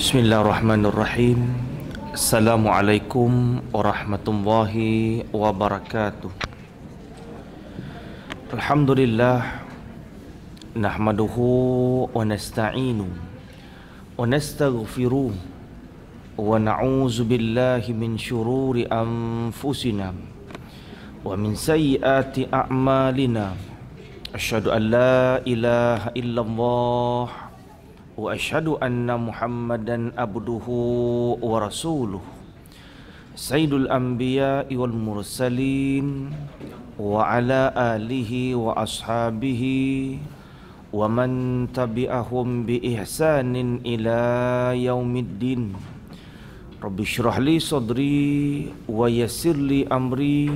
Bismillahirrahmanirrahim. Assalamualaikum warahmatullahi wabarakatuh. Alhamdulillah, nahmaduhu wa nasta'inu wa nastaghfiruh wa na'udzu billahi min syururi anfusina wa min sayyiati a'malina. Asyhadu an la ilaha illallah wa asyhadu anna Muhammadan abduhu wa rasuluh. Sayyidul anbiya'i wal mursalin wa ala alihi wa ashabihi wa man tabi'ahum bi ihsanin ila yaumiddin. Rabbi shrah li sadri wa yassir li amri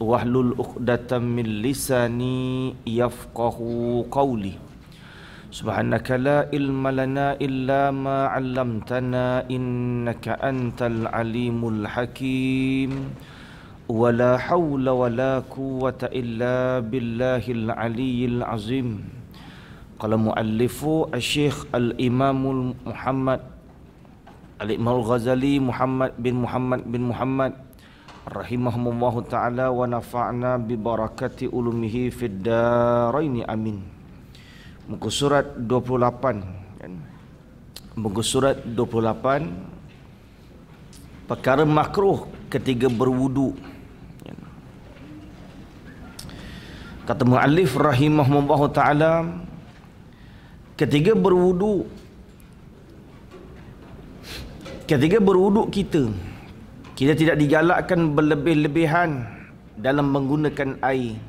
wahlul 'uqdatam min lisani yafqahu qawli. Subhanaka la ilma lana illa ma 'allamtana innaka antal alimul hakim. Wa la hawla wa la quwwata illa billahil aliyyil azim. Qala muallifu asy-syekh al-imamul Muhammad al-Imam al-Ghazali Muhammad bin Muhammad rahimahumullahu ta'ala wa nafa'na bi barakati ulumihi fid darain amin. Muka surat 28 kan? Muka surat 28, perkara makruh ketika berwudu. Kata muallif rahimahullah ta'ala, ketika berwudu kita tidak digalakkan berlebih-lebihan dalam menggunakan air,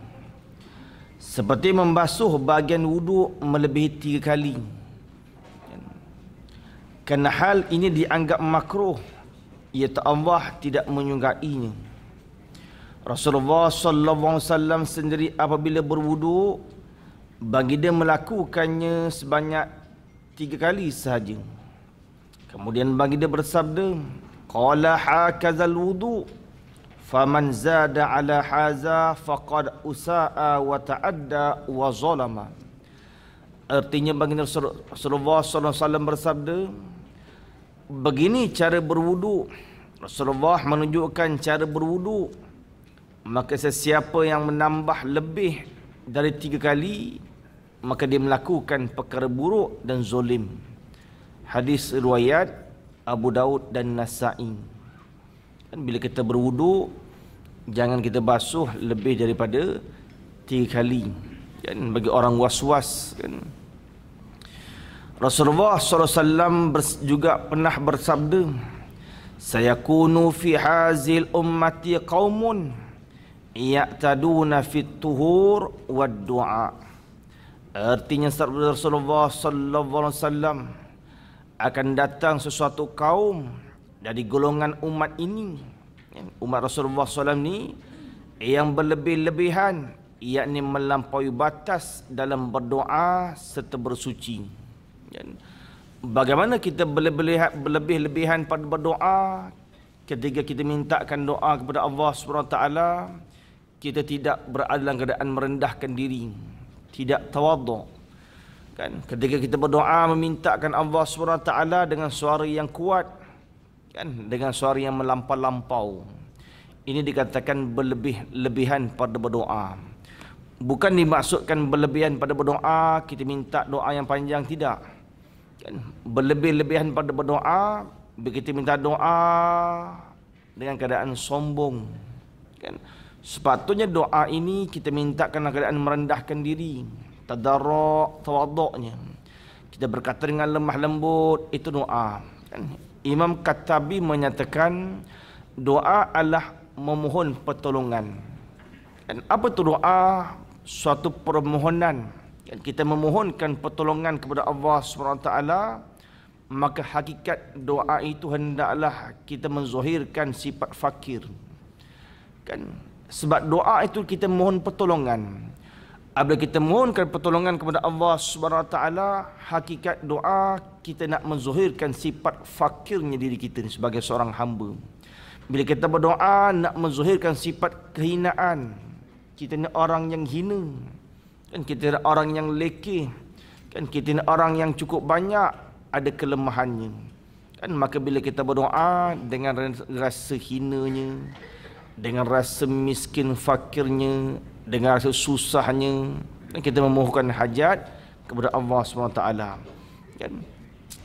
seperti membasuh bahagian wuduk melebihi 3 kali. Kerana hal ini dianggap makruh, iaitu Allah tidak menyukainya. Rasulullah sallallahu alaihi wasallam sendiri apabila berwuduk, bagi dia melakukannya sebanyak 3 kali sahaja. Kemudian bagi dia bersabda, qala hakazal wudu faman zada ala haza faqad usa'a wa ta'adda wa zalama. Artinya baginda Rasulullah SAW bersabda, begini cara berwudu. Rasulullah menunjukkan cara berwudu. Maka sesiapa yang menambah lebih dari 3 kali, maka dia melakukan perkara buruk dan zolim. Hadis riwayat Abu Daud dan Nasa'i. Kan bila kita berwudu, jangan kita basuh lebih daripada 3 kali. Kan bagi orang was-was kan. Rasulullah SAW juga pernah bersabda, sayakunu fi hazil ummati qaumun ya'taduna fit tuhur wad du'a. Artinya sabda Rasulullah SAW, akan datang sesuatu kaum dari golongan umat ini, umat Rasulullah SAW ni, yang berlebih-lebihan, yakni melampaui batas dalam berdoa serta bersuci. Bagaimana kita berlebih-lebihan pada berdoa? Ketika kita mintakan doa kepada Allah SWT, kita tidak berada dalam keadaan merendahkan diri, tidak tawaduk. Kan? Ketika kita berdoa memintakan Allah SWT dengan suara yang kuat, kan, dengan suara yang melampau-lampau, ini dikatakan berlebih-lebihan pada berdoa. Bukan dimaksudkan berlebihan pada berdoa kita minta doa yang panjang, tidak. Kan, berlebih-lebihan pada berdoa kita minta doa dengan keadaan sombong. Kan, sepatutnya doa ini kita mintakan dalam keadaan merendahkan diri, tadarruk, tawaduknya. Kita berkata dengan lemah lembut, itu doa. Kan, Imam Katabi menyatakan doa adalah memohon pertolongan. Dan apa itu doa? Suatu permohonan. Kita memohonkan pertolongan kepada Allah SWT, maka hakikat doa itu hendaklah kita menzahirkan sifat fakir. Kan? Sebab doa itu kita mohon pertolongan. Apabila kita mohonkan pertolongan kepada Allah SWT, hakikat doa kita nak menzahirkan sifat fakirnya diri kita sebagai seorang hamba. Bila kita berdoa nak menzahirkan sifat kehinaan, kita ni orang yang hina, kan, kita ni orang yang lekeh, kan, kita ni orang yang cukup banyak ada kelemahannya. Kan maka bila kita berdoa dengan rasa hinanya, dengan rasa miskin fakirnya, dengan rasa susahnya, dan kita memohonkan hajat kepada Allah SWT. Kan?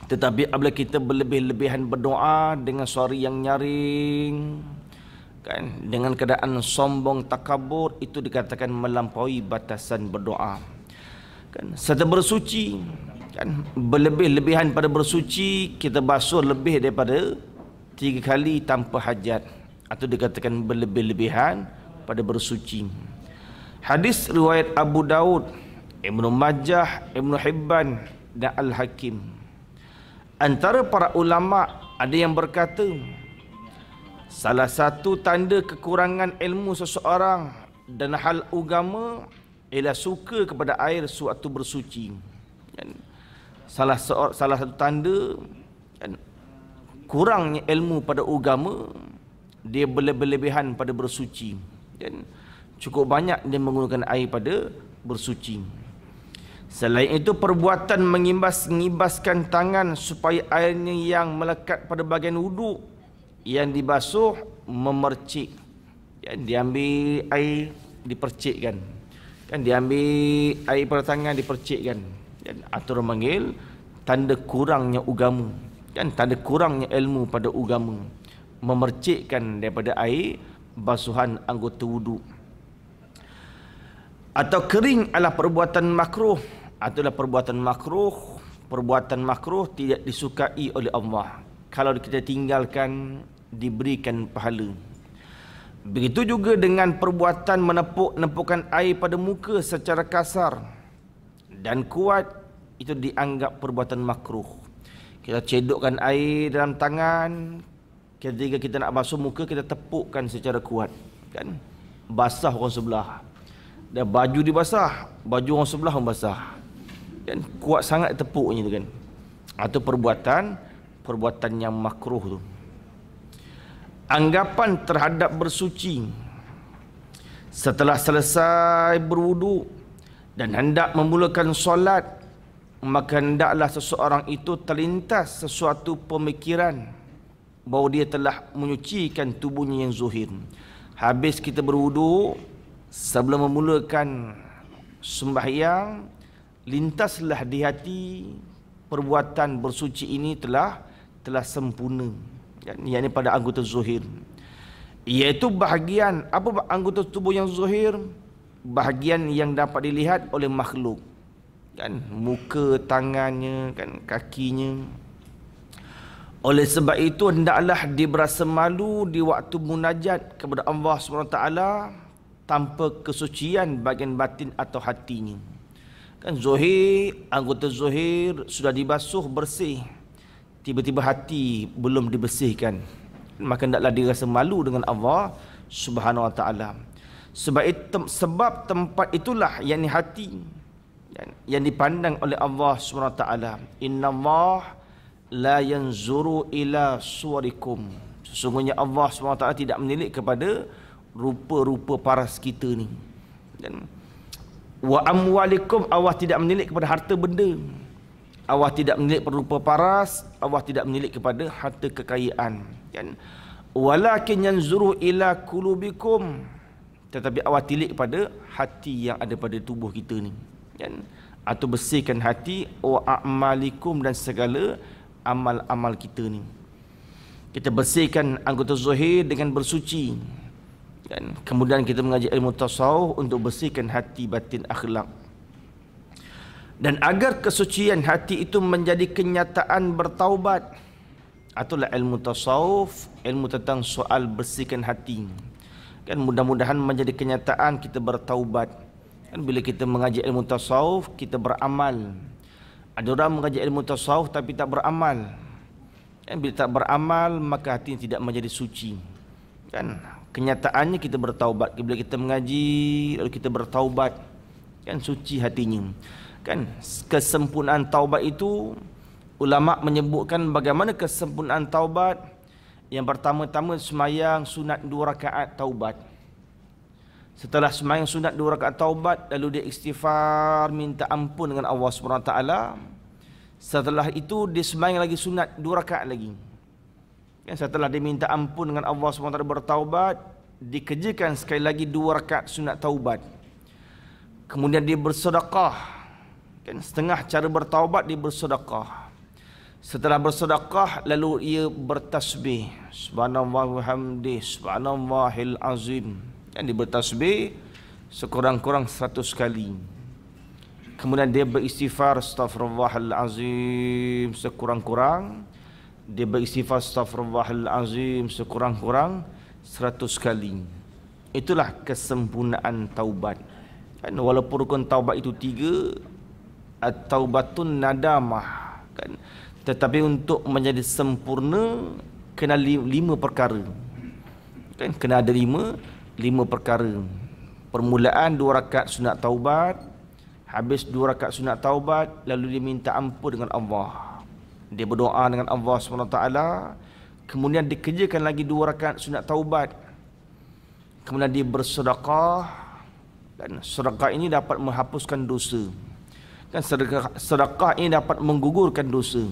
Tetapi apabila kita berlebih-lebihan berdoa dengan suara yang nyaring, kan, dengan keadaan sombong takabur, itu dikatakan melampaui batasan berdoa. Kan? Serta bersuci, kan, berlebih-lebihan pada bersuci, kita basuh lebih daripada 3 kali tanpa hajat, atau dikatakan berlebih-lebihan pada bersuci. Hadis riwayat Abu Daud, Ibnu Majah, Ibnu Hibban dan Al-Hakim. Antara para ulama ada yang berkata, salah satu tanda kekurangan ilmu seseorang dan hal agama ialah suka kepada air sewaktu bersuci. Salah satu tanda kurangnya ilmu pada agama, dia berlebihan pada bersuci. Cukup banyak dia menggunakan air pada bersuci. Selain itu, perbuatan mengibaskan tangan supaya airnya yang melekat pada bahagian wuduk yang dibasuh memercik. Diambil air dipercikkan. Kan diambil air pada tangan dipercikkan. Atau orang panggil tanda kurangnya agama. Kan tanda kurangnya ilmu pada agama. Memercikkan daripada air basuhan anggota wuduk. Atau kering adalah perbuatan makruh. Adalah perbuatan makruh. Perbuatan makruh tidak disukai oleh Allah. Kalau kita tinggalkan, diberikan pahala. Begitu juga dengan perbuatan menepuk-nepukkan air pada muka secara kasar dan kuat, itu dianggap perbuatan makruh. Kita cedokkan air dalam tangan, ketika kita nak basuh muka, kita tepukkan secara kuat, kan? Basah orang sebelah. Dan baju dibasah, baju orang sebelah pun basah. Kan kuat sangat tepuknya tu, kan? Atau perbuatan yang makruh tu. Anggapan terhadap bersuci setelah selesai berwudu dan hendak memulakan solat, maka hendaklah seseorang itu terlintas sesuatu pemikiran bahawa dia telah menyucikan tubuhnya yang zuhir. Habis kita berwudu, sebelum memulakan sembahyang, lintaslah di hati perbuatan bersuci ini telah sempurna, yakni pada anggota zuhir, iaitu bahagian apa anggota tubuh yang zuhir? Bahagian yang dapat dilihat oleh makhluk, kan, muka, tangannya, kan, kakinya. Oleh sebab itu hendaklah dia berasa malu di waktu munajat kepada Allah SWT tanpa kesucian bahagian batin atau hatinya. Kan zuhir, anggota zuhir sudah dibasuh bersih, tiba-tiba hati belum dibersihkan, maka hendaklah dia rasa malu dengan Allah Subhanahu Wa Taala. Sebab tempat itulah, yakni hati, yang dipandang oleh Allah Subhanahu Wa Taala. Innallaha la yanzuru ila suwarikum. Sesungguhnya Allah Subhanahu Wa Taala tidak menilik kepada rupa-rupa paras kita ni. Dan wa amwalikum, Allah tidak menilik kepada harta benda. Allah tidak menilik kepada rupa paras, Allah tidak menilik kepada harta kekayaan, kan? Walakin yanzuru ila qulubikum, tetapi Allah tilik pada hati yang ada pada tubuh kita ni, kan? Atau bersihkan hati, wa a'malikum, dan segala amal-amal kita ni. Kita bersihkan anggota zuhir dengan bersuci, kan? Kemudian kita mengaji ilmu tasawuf untuk bersihkan hati, batin, akhlak. Dan agar kesucian hati itu menjadi kenyataan bertaubat, itulah ilmu tasawuf, ilmu tentang soal bersihkan hati, kan? Mudah-mudahan menjadi kenyataan kita bertaubat, kan? Bila kita mengaji ilmu tasawuf, kita beramal. Ada orang mengaji ilmu tasawuf tapi tak beramal, kan? Bila tak beramal, maka hati tidak menjadi suci, kan? Kenyataannya kita bertaubat. Bila kita mengaji lalu kita bertaubat, kan, suci hatinya, kan? Kesempurnaan taubat itu, ulama menyebutkan bagaimana kesempurnaan taubat. Yang pertama-tama semayang sunat 2 rakaat taubat. Setelah semayang sunat 2 rakaat taubat, lalu dia istighfar, minta ampun dengan Allah SWT. Setelah itu dia sembahyang lagi sunat 2 rakaat lagi. Kan setelah dia minta ampun dengan Allah SWT bertaubat, dikerjakan sekali lagi 2 rakaat sunat taubat. Kemudian dia bersedekah. Kan setengah cara bertaubat dia bersedekah. Setelah bersedekah lalu ia bertasbih, subhanallah wa hamdi, subhanallahil azim. Dan dia bertasbih sekurang-kurang 100 kali. Kemudian dia beristighfar, astaghfirullahalazim sekurang-kurang. Dia beristighfar, astaghfirullahalazim sekurang-kurang 100 kali. Itulah kesempurnaan taubat. Kan walaupun rukun taubat itu 3, at-taubatun nadamah, kan, tetapi untuk menjadi sempurna kena 5 perkara. Kan kena ada 5 perkara. Permulaan 2 rakaat sunat taubat, habis 2 rakaat sunat taubat, lalu dia minta ampun dengan Allah. Dia berdoa dengan Allah SWT. Kemudian dikerjakan lagi 2 rakaat sunat taubat. Kemudian dia bersedekah. Dan sedekah ini dapat menghapuskan dosa. Kan sedekah ini dapat menggugurkan dosa.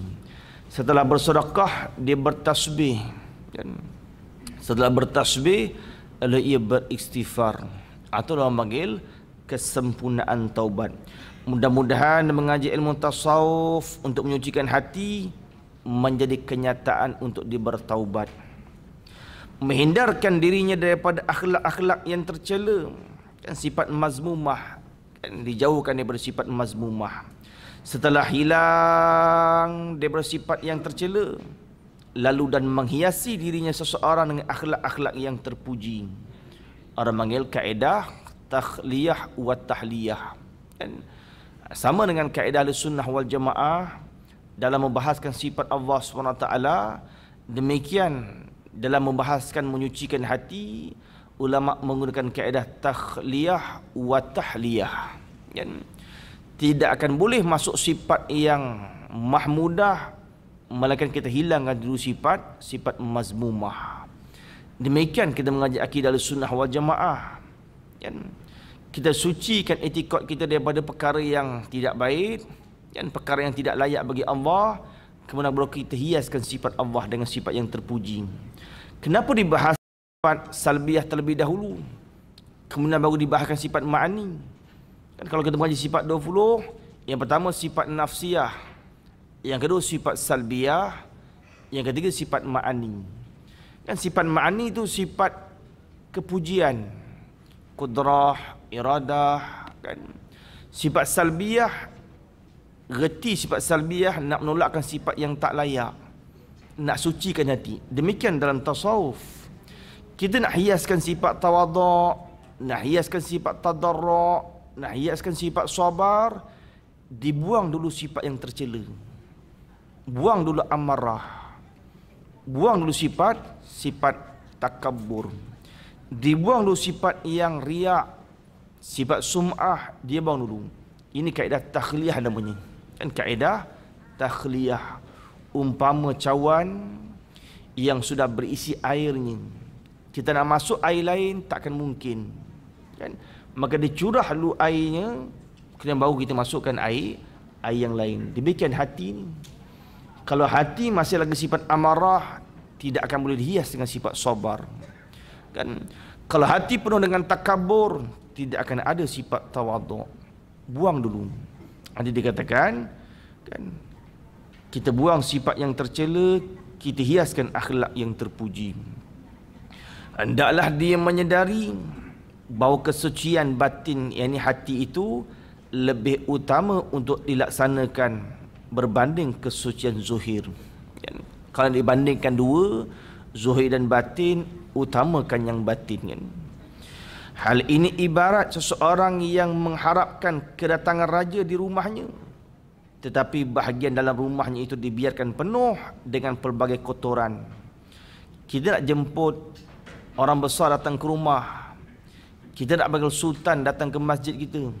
Setelah bersedekah, dia bertasbih. Dan setelah bertasbih, lalu ia beristighfar. Atau orang panggil kesempurnaan taubat. Mudah-mudahan mengaji ilmu tasawuf untuk menyucikan hati menjadi kenyataan untuk dia bertaubat. Menghindarkan dirinya daripada akhlak-akhlak yang tercela, kan sifat mazmumah, kan dijauhkan daripada sifat mazmumah. Setelah hilang daripada sifat yang tercela, lalu dan menghiasi dirinya seseorang dengan akhlak-akhlak yang terpuji. Orang panggil kaedah takhliyah wa tahliyah. Kan sama dengan kaedah Ahlussunnah wal Jamaah dalam membahaskan sifat Allah SWT. Demikian dalam membahaskan menyucikan hati, ulama menggunakan kaedah takhliyah wa tahliyah. Kan tidak akan boleh masuk sifat yang mahmudah melainkan kita hilangkan dulu sifat mazmumah. Demikian kita mengaji akidah Ahlussunnah wal Jamaah. Kan kita sucikan etikad kita daripada perkara yang tidak baik, dan perkara yang tidak layak bagi Allah. Kemudian baru kita hiaskan sifat Allah dengan sifat yang terpuji. Kenapa dibahas sifat salbiyah terlebih dahulu, kemudian baru dibahaskan sifat ma'ani? Kan kalau kita mengaji sifat 20, yang pertama sifat nafsiyah, yang kedua sifat salbiyah, yang ketiga sifat ma'ani. Kan sifat ma'ani itu sifat kepujian, kudrah, iradah. Kan sifat salbiyah, reti sifat salbiyah nak menolakkan sifat yang tak layak, nak sucikan hati. Demikian dalam tasawuf, kita nak hiaskan sifat tawadhu', nak hiaskan sifat tadarru', nak hiaskan sifat sabar, dibuang dulu sifat yang tercela, buang dulu amarah, buang dulu sifat takabbur, dibuang dulu sifat yang riak, sifat sum'ah, dia buang dulu. Ini kaedah takhliyah namanya. Kan kaedah takhliyah. Umpama cawan yang sudah berisi airnya, kita nak masuk air lain takkan mungkin. Kan maka dicurah dulu airnya, kemudian baru kita masukkan air yang lain. Demikian hati ni. Kalau hati masih lagi sifat amarah, tidak akan boleh dihias dengan sifat sabar. Kan kalau hati penuh dengan takabur, tidak akan ada sifat tawadhu'. Buang dulu. Nanti dikatakan, kan, kita buang sifat yang tercela, kita hiaskan akhlak yang terpuji. Hendaklah dia menyedari bahawa kesucian batin, yakni hati itu lebih utama untuk dilaksanakan berbanding kesucian zuhir. Kan? Kalau dibandingkan dua, zuhir dan batin, utamakan yang batin. Kan? Hal ini ibarat seseorang yang mengharapkan kedatangan raja di rumahnya, tetapi bahagian dalam rumahnya itu dibiarkan penuh dengan pelbagai kotoran. Kita nak jemput orang besar datang ke rumah, kita nak panggil sultan datang ke masjid kita,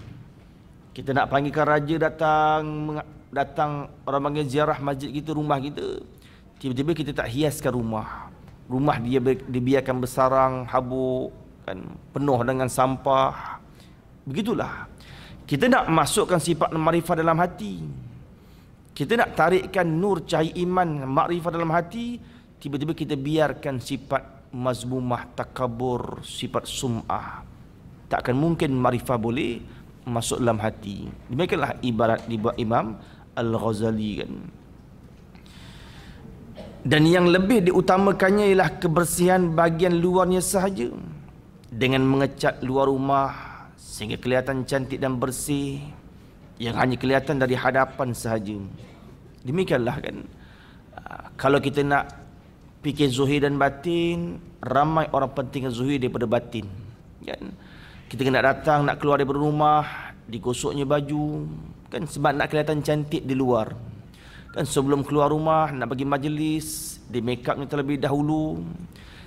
kita nak panggilkan raja datang orang panggil ziarah masjid kita, rumah kita. Tiba-tiba kita tak hiaskan rumah dia dibiarkan bersarang habuk, kan, penuh dengan sampah. Begitulah kita nak masukkan sifat marifah dalam hati, Kita nak tarikkan nur cahaya iman, makrifah dalam hati, tiba-tiba kita biarkan sifat mazmumah, takabur, sifat sum'ah. Tak akan mungkin makrifah boleh masuk dalam hati. Demikianlah ibarat dibuat Imam Al-Ghazali kan. Dan yang lebih diutamakannya ialah kebersihan bahagian luarnya sahaja. Dengan mengecat luar rumah sehingga kelihatan cantik dan bersih, yang hanya kelihatan dari hadapan sahaja. Demikianlah kan. Kalau kita nak fikir zuhir dan batin, ramai orang pentingkan zuhir daripada batin kan. Kita kena datang, nak keluar daripada rumah, digosoknya baju kan, sebab nak kelihatan cantik di luar kan. Sebelum keluar rumah, nak pergi majlis, di make upnya terlebih dahulu,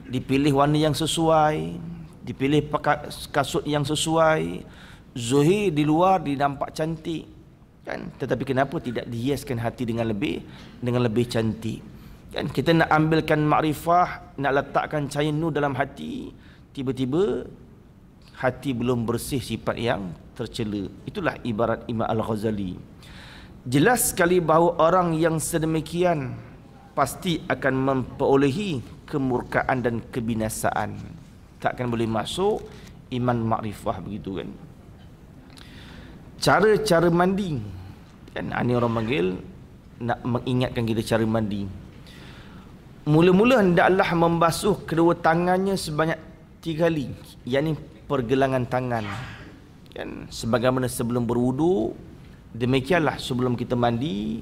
dipilih warna yang sesuai, dipilih pakai kasut yang sesuai, zuhir di luar dinampak cantik kan. Tetapi kenapa tidak dihiaskan hati dengan lebih cantik kan. Kita nak ambilkan makrifah, nak letakkan cahaya nur dalam hati, tiba-tiba hati belum bersih, sifat yang tercela. Itulah ibarat Imam Al-Ghazali. Jelas sekali bahawa orang yang sedemikian pasti akan memperolehi kemurkaan dan kebinasaan. Takkan boleh masuk iman makrifah begitu kan. Cara-cara mandi kan, ini orang panggil nak mengingatkan kita cara mandi. Mula-mula hendaklah membasuh kedua tangannya sebanyak 3 kali, yakni pergelangan tangan kan, sebagaimana sebelum berwudu. Demikianlah sebelum kita mandi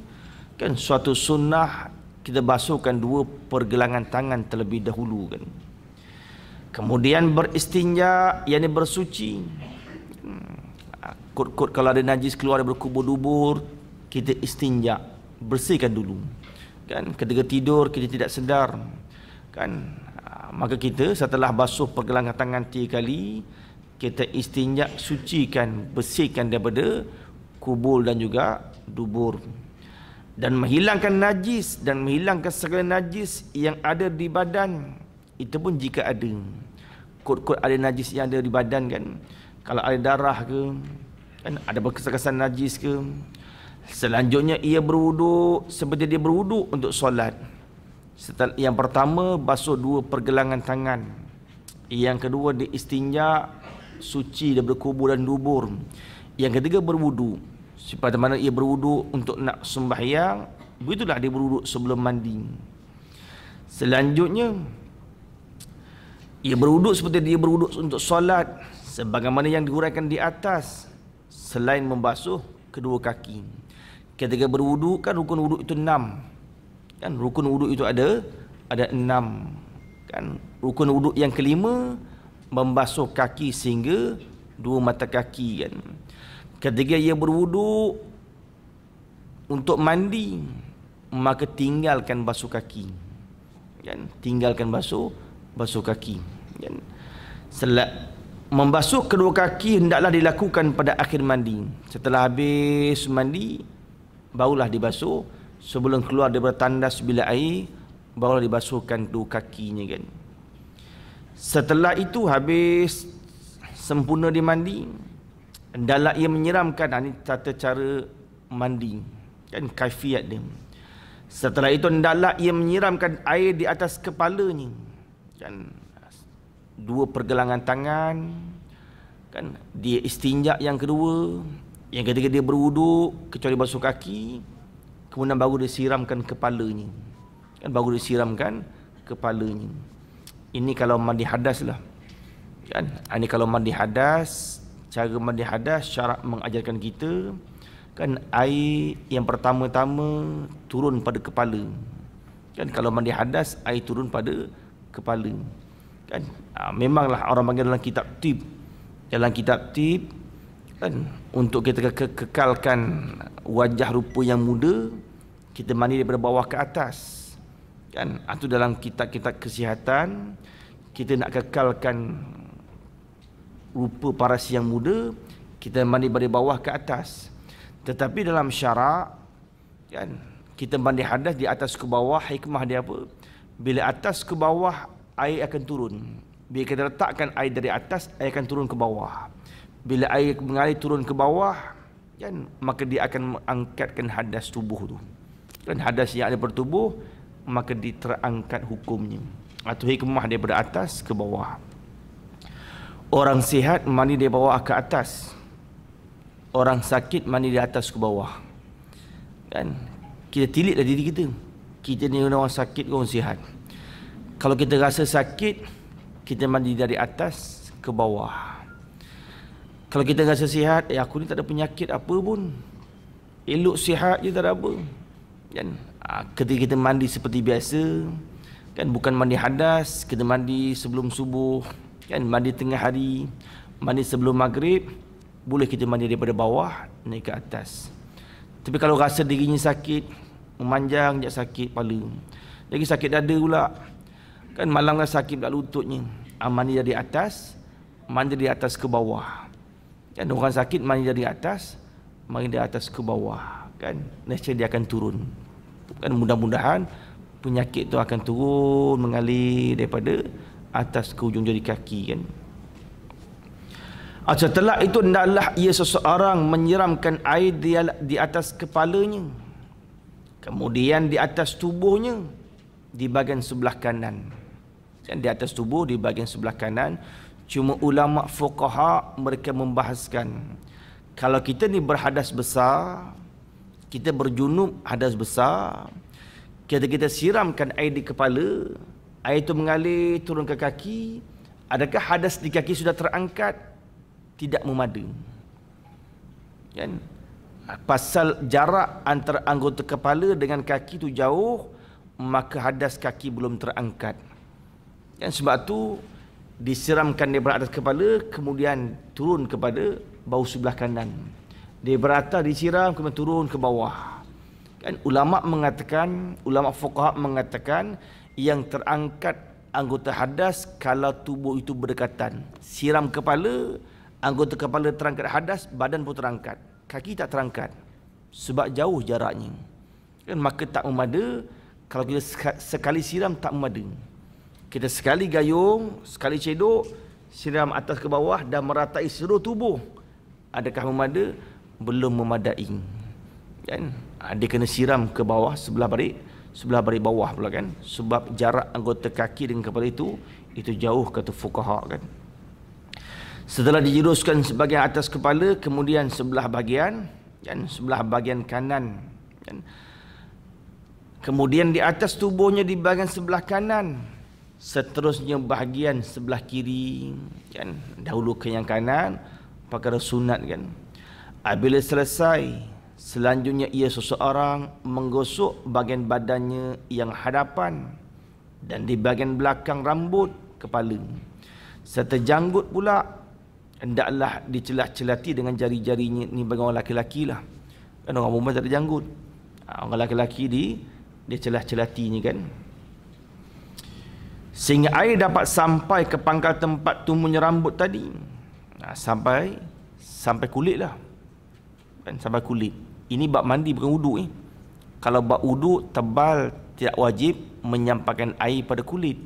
kan, suatu sunnah kita basuhkan 2 pergelangan tangan terlebih dahulu kan. Kemudian beristinja, yakni bersuci. Kot-kot kalau ada najis keluar daripada kubur dubur, kita istinja, bersihkan dulu kan. Ketika tidur kita tidak sedar kan, maka kita setelah basuh pergelangan tangan 3 kali, kita istinja, sucikan, bersihkan daripada kubur dan juga dubur, dan menghilangkan najis dan menghilangkan segala najis yang ada di badan. Itu pun jika ada kot-kot ada najis yang ada di badan kan, kalau ada darah ke kan, ada bekas-bekasan najis ke. Selanjutnya ia berwuduk seperti dia berwuduk untuk solat. Setelah yang pertama basuh 2 pergelangan tangan, yang kedua dia istinja, suci daripada kubur dan dubur, yang ketiga berwuduk. Seperti mana ia berwuduk untuk nak sembahyang, begitulah dia berwuduk sebelum mandi. Selanjutnya ia berwuduk seperti dia berwuduk untuk solat, sebagaimana yang diuraikan di atas, selain membasuh kedua kaki. Ketika berwuduk kan, rukun wuduk itu 6 kan, rukun wuduk itu ada 6 kan. Rukun wuduk yang kelima membasuh kaki sehingga 2 mata kaki kan. Ketika ia berwuduk untuk mandi, maka tinggalkan basuh kaki kan, tinggalkan basuh kaki kan. Membasuh kedua kaki hendaklah dilakukan pada akhir mandi. Setelah habis mandi, barulah dibasuh. Sebelum keluar daripada tandas bilik air, barulah dibasuhkan kedua kakinya kan. Setelah itu habis sempurna dia mandi, hendaklah ia menyiramkan, ini tata cara mandi kan, kaifiat dia. Setelah itu hendaklah ia menyiramkan air di atas kepalanya kan, 2 pergelangan tangan kan. Dia istinja yang kedua, yang ketiga dia berwuduk kecuali basuh kaki, kemudian baru dia siramkan kepalanya kan, baru dia siramkan kepalanya. Ini kalau mandi hadas lah kan. Ini kalau mandi hadas, cara mandi hadas syarak mengajarkan kita kan, air yang pertama-tama turun pada kepala kan. Kalau mandi hadas, air turun pada kepala kan. Memanglah orang panggil dalam kitab tib kan, untuk kita kekalkan wajah rupa yang muda, kita mandi daripada bawah ke atas kan. Itu dalam kitab-kitab kesihatan, kita nak kekalkan rupa paras yang muda, kita mandi dari bawah ke atas. Tetapi dalam syarak kan, kita mandi hadas di atas ke bawah, hikmah dia apa? Bila atas ke bawah, air akan turun. Bila kita letakkan air dari atas, air akan turun ke bawah. Bila air mengalir turun ke bawah kan, maka dia akan mengangkatkan hadas tubuh tu. Dan hadas yang ada pada tubuh, maka diterangkat hukumnya atau hikmah daripada atas ke bawah. Orang sihat mandi dari bawah ke atas, orang sakit mandi dari atas ke bawah. Kan kita tilitlah diri kita. Kita ni orang sakit ke orang sihat. Kalau kita rasa sakit, kita mandi dari atas ke bawah. Kalau kita rasa sihat, aku ni tak ada penyakit apa pun, elok sihat je, tak ada apa. Kan ketika kita mandi seperti biasa, kan bukan mandi hadas, kita mandi sebelum subuh, kan mandi tengah hari, mandi sebelum maghrib, boleh kita mandi daripada bawah naik ke atas. Tapi kalau rasa dirinya sakit, memanjang je sakit kepala, lagi sakit dada pula, kan malanglah sakit pula lututnya, mandi dari atas, mandi dari atas ke bawah. Kan orang sakit mandi dari atas, mandi dari atas ke bawah, kan nescaya dia akan turun. Kan mudah-mudahan penyakit tu akan turun mengalir daripada atas ke ujung jari kaki, kan. Setelah itu hendaklah ia seseorang menyiramkan air di atas kepalanya, kemudian di atas tubuhnya di bahagian sebelah kanan. Dan di atas tubuh di bahagian sebelah kanan. Cuma ulama fuqaha mereka membahaskan, kalau kita ni berhadas besar, kita berjunub hadas besar, kita siramkan air di kepala, air itu mengalir turun ke kaki, adakah hadas di kaki sudah terangkat? Tidak memadu. Kan? Pasal jarak antara anggota kepala dengan kaki itu jauh, maka hadas kaki belum terangkat. Dan sebab tu disiramkan daripada atas kepala, kemudian turun kepada bahu sebelah kanan. Daripada atas disiram, kemudian turun ke bawah. Kan ulama mengatakan, ulama fuqaha mengatakan, yang terangkat anggota hadas kalau tubuh itu berdekatan. Siram kepala, anggota kepala terangkat hadas, badan pun terangkat. Kaki tak terangkat sebab jauh jaraknya. Kan maka tak memada. Kalau kita sekali siram tak memada. Kita sekali gayung, sekali cedok, siram atas ke bawah dan meratai seluruh tubuh. Adakah memada? Belum memadai. Kan? Dia kena siram ke bawah sebelah balik bawah pula, kan. Sebab jarak anggota kaki dengan kepala itu jauh, kata fuqaha, kan. Setelah dijuruskan sebahagian atas kepala, kemudian sebelah bahagian, kan, sebelah bahagian kanan, kan. Kemudian di atas tubuhnya di bahagian sebelah kanan, seterusnya bahagian sebelah kiri, kan. Dahulukan yang kanan, perkara sunat, kan. Apabila selesai, selanjutnya ia seseorang menggosok bahagian badannya yang hadapan dan di bahagian belakang rambut kepala, serta janggut pula hendaklah dicelah-celati dengan jari-jarinya. Ni bagi orang laki-laki lah, kan. Orang perempuan tak ada janggut. Orang laki-laki dia celah-celatinya, kan, sehingga air dapat sampai ke pangkal tempat tumbuhnya rambut tadi. Sampai kulit lah, kan, sampai kulit. Ini bab mandi bukan wuduk. Kalau bab wuduk tebal, tidak wajib menyampaikan air pada kulit,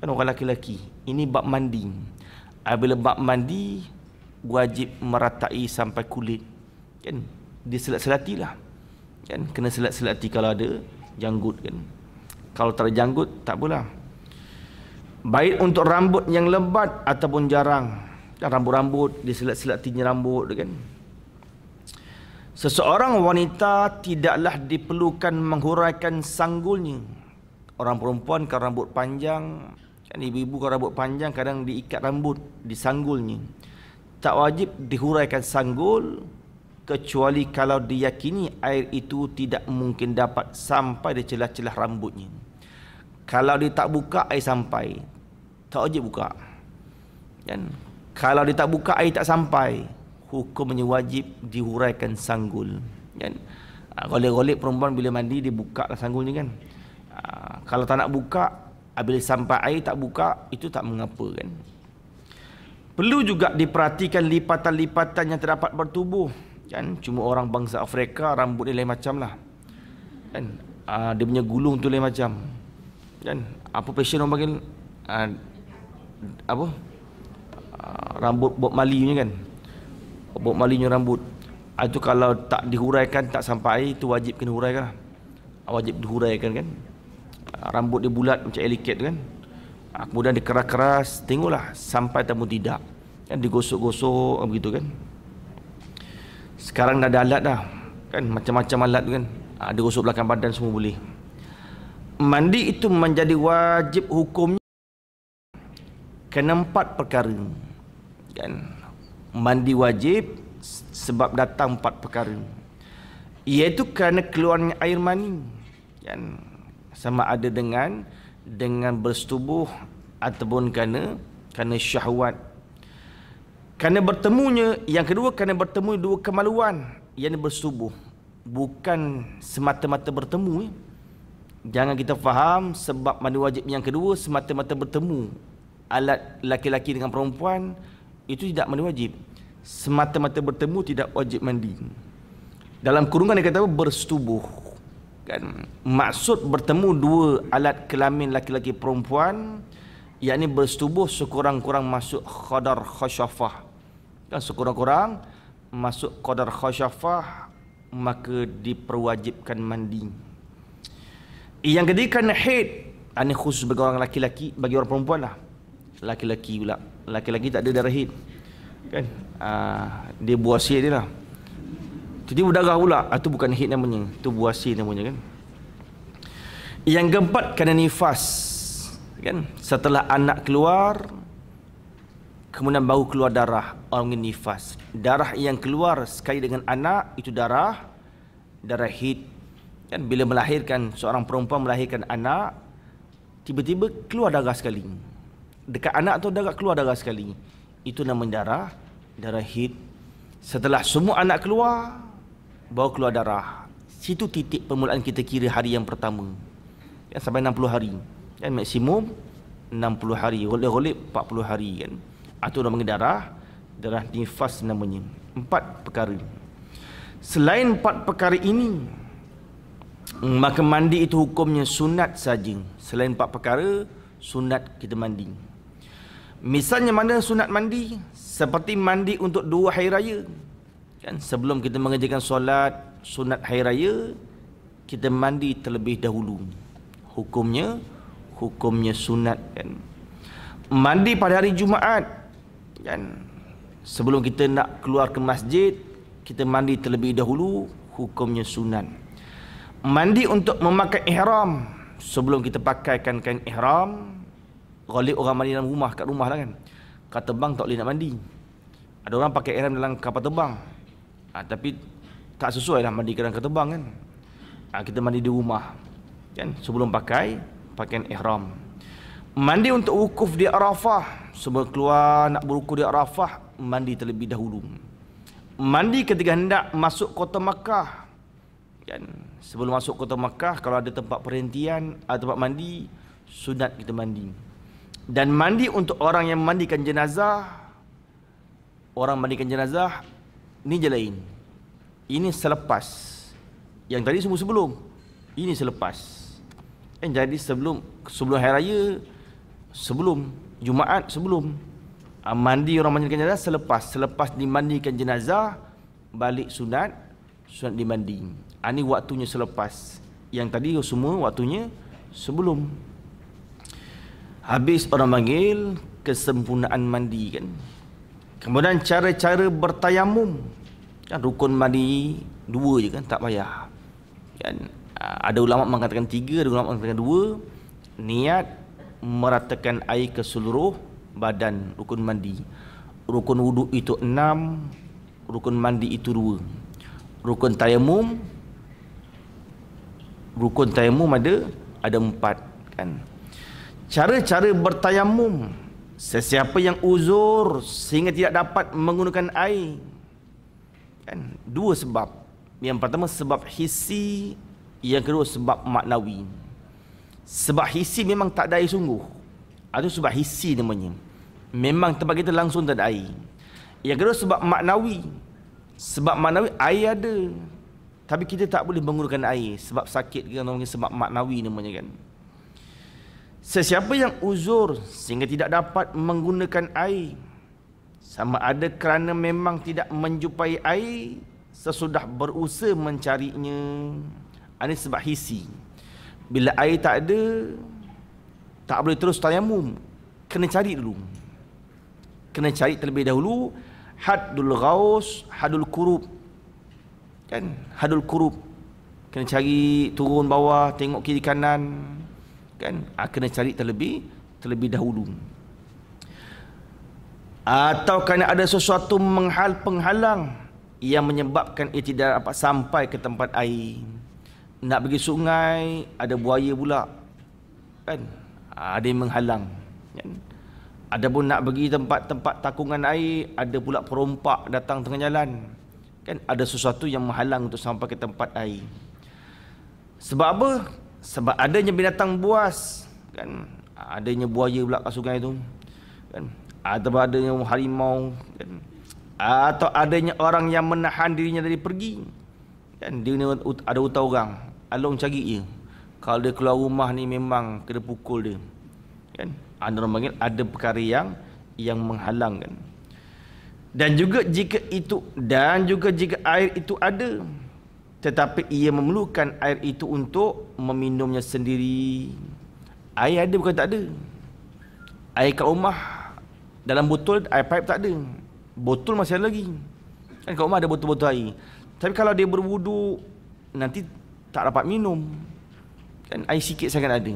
kan, orang laki-laki. Ini bab mandi. Apabila bab mandi, wajib meratai sampai kulit, kan. Dia selat-selati lah, kan. Kena selat-selati kalau ada janggut, kan. Kalau tak ada janggut, tak apalah. Baik untuk rambut yang lebat ataupun jarang. Rambut-rambut, diselat-selatinya rambut, kan. Seseorang wanita tidaklah diperlukan menghuraikan sanggulnya. Orang perempuan kalau rambut panjang, kan, ibu-ibu kalau rambut panjang kadang diikat rambut, disanggulnya. Tak wajib dihuraikan sanggul, kecuali kalau diyakini air itu tidak mungkin dapat sampai di celah-celah rambutnya. Kalau dia tak buka, air sampai, tak wajib buka, kan. Kalau dia tak buka, air tak sampai, hukumnya wajib dihuraikan sanggul, kan. Golek-golek perempuan bila mandi dia buka lah sanggulnya, kan. Kalau tak nak buka, bila sampai air tak buka, itu tak mengapa, kan. Perlu juga diperhatikan lipatan-lipatan yang terdapat bertubuh, kan. Cuma orang bangsa Afrika rambut dia lain macam lah, kan. Dia punya gulung tu lain macam, kan. Apa passion orang panggil rambut Bob Marley punya, kan. Bob Marley punya rambut itu kalau tak dihuraikan, tak sampai air, itu wajib kena huraikan lah. wajib dihuraikan kan. Rambut dia bulat macam etiket kan. Kemudian dikeras-keras, tengoklah sampai temu tidak. Kan digosok-gosok begitu kan. Sekarang dah ada alat dah. Kan macam-macam alat kan. Ada gosok belakang badan semua boleh. Mandi itu menjadi wajib hukumnya kena 4 perkara. Kan? Mandi wajib sebab datang 4 perkara. Iaitu kerana keluarnya air mani. Kan? Sama ada dengan bersetubuh ataupun kerana syahwat. Kerana bertemunya, yang kedua kerana bertemu dua kemaluan, yang bersetubuh. Bukan semata-mata bertemu. Jangan kita faham sebab mandi wajib yang kedua semata-mata bertemu alat laki-laki dengan perempuan, itu tidak mandi wajib. Semata-mata bertemu tidak wajib mandi. Dalam kurungan dia kata bersetubuh. Kan? Maksud bertemu dua alat kelamin laki-laki perempuan, yakni bersetubuh sekurang-kurang masuk qadar khasyafah. Kan sekurang-kurang masuk qadar khasyafah, maka diperwajibkan mandi. Yang ketiga kerana haid. Ini khusus bagi orang laki-laki, bagi orang perempuan lah. Laki-laki pula. Laki-laki tak ada darah haid. Kan? Dia buasir dia lah. Jadi berdarah pula. Itu bukan haid namanya. Itu buasir namanya kan. Yang keempat kerana nifas. Kan? Setelah anak keluar, kemudian baru keluar darah, orang ini nifas. Darah yang keluar sekali dengan anak itu darah haid. Kan bila melahirkan, seorang perempuan melahirkan anak, tiba-tiba keluar darah sekali. Dekat anak tu keluar darah sekali. Itu namanya darah haid. Setelah semua anak keluar, baru keluar darah. Situ titik permulaan kita kira hari yang pertama. Kan sampai 60 hari. Kan maksimum 60 hari, golek-golek 40 hari kan. Itu namanya darah nifas namanya. 4 perkara. Selain 4 perkara ini, maka mandi itu hukumnya sunat saja. Selain 4 perkara, sunat kita mandi. Misalnya mana sunat mandi? Seperti mandi untuk 2 hari raya. Kan sebelum kita mengerjakan solat sunat hari raya, kita mandi terlebih dahulu. Hukumnya sunat kan. Mandi pada hari Jumaat kan. Sebelum kita nak keluar ke masjid, kita mandi terlebih dahulu, hukumnya sunat. Mandi untuk memakai ihram, sebelum kita pakaikan kain ihram. Ghalib orang mandi dalam rumah, kat rumah lah kan. Kapal terbang tak boleh nak mandi. Ada orang pakai ihram dalam kapal terbang. Tapi tak sesuai lah mandi dalam kapal terbang kan. Kita mandi di rumah kan, sebelum pakaian ihram. Mandi untuk wukuf di Arafah, sebelum keluar nak berwukuf di Arafah, mandi terlebih dahulu. Mandi ketika hendak masuk kota Makkah kan. Sebelum masuk kota Makkah, kalau ada tempat perhentian atau tempat mandi, sunat kita mandi. Dan mandi untuk orang yang mandikan jenazah. Orang mandikan jenazah ni je lain. Ini selepas. Yang tadi semua sebelum. Ini selepas. Jadi sebelum hari raya, sebelum Jumaat, sebelum mandi orang mandikan jenazah selepas dimandikan jenazah, balik sunat dimandi. Ini waktunya selepas. Yang tadi semua waktunya sebelum. Habis orang panggil kesempurnaan mandi kan. Kemudian cara-cara bertayamum kan, rukun mandi 2 je kan, tak payah kan. Ada ulama mengatakan 3, ada ulama mengatakan 2. Niat meratakan air ke seluruh badan, rukun mandi. Rukun wudu itu 6, rukun mandi itu 2. Rukun tayamum ada 4 kan. Cara-cara bertayamum, sesiapa yang uzur sehingga tidak dapat menggunakan air kan, 2 sebab. Yang pertama sebab hissi, yang kedua sebab maknawi. Sebab hissi memang tak ada air sungguh. Itu sebab hissi namanya. Memang tempat kita langsung tak ada air. Yang kedua sebab maknawi. Sebab maknawi air ada, tapi kita tak boleh menggunakan air sebab sakit kan, sebab maknawi namanya kan. Sesiapa yang uzur sehingga tidak dapat menggunakan air, sama ada kerana memang tidak menjumpai air sesudah berusaha mencarinya, ini sebab hissi. Bila air tak ada, tak boleh terus tayamum. Kena cari dulu. Kena cari terlebih dahulu haddul ghaus, hadul kurub. Kan? Hadul kurub. Kena cari turun bawah, tengok kiri kanan. Kan? Kena cari terlebih dahulu. Atau kerana ada sesuatu penghalang yang menyebabkan ia tidak dapat sampai ke tempat air. Nak pergi sungai, ada buaya pula. Kan? Ada yang menghalang. Kan? Ada pun nak pergi tempat-tempat takungan air, ada pula perompak datang tengah jalan. Kan? Ada sesuatu yang menghalang untuk sampai ke tempat air. Sebab apa? Sebab adanya binatang buas. Kan? Adanya buaya pula kat sungai tu. Kan? Atau adanya harimau. Kan? Atau adanya orang yang menahan dirinya dari pergi. Kan? Dia ada hutang orang. Along cari je. Kalau dia keluar rumah ni memang kena pukul dia. Kan? Ada orang panggil ada perkara yang menghalang. Kan? Dan juga jika air itu ada, tetapi ia memerlukan air itu untuk meminumnya sendiri. Air ada bukan tak ada. Air kat rumah dalam botol, air pipe tak ada. Botol masih ada lagi. Kan kat rumah ada botol-botol air. Tapi kalau dia berwudu, nanti tak dapat minum. Kan air sikit sangat ada.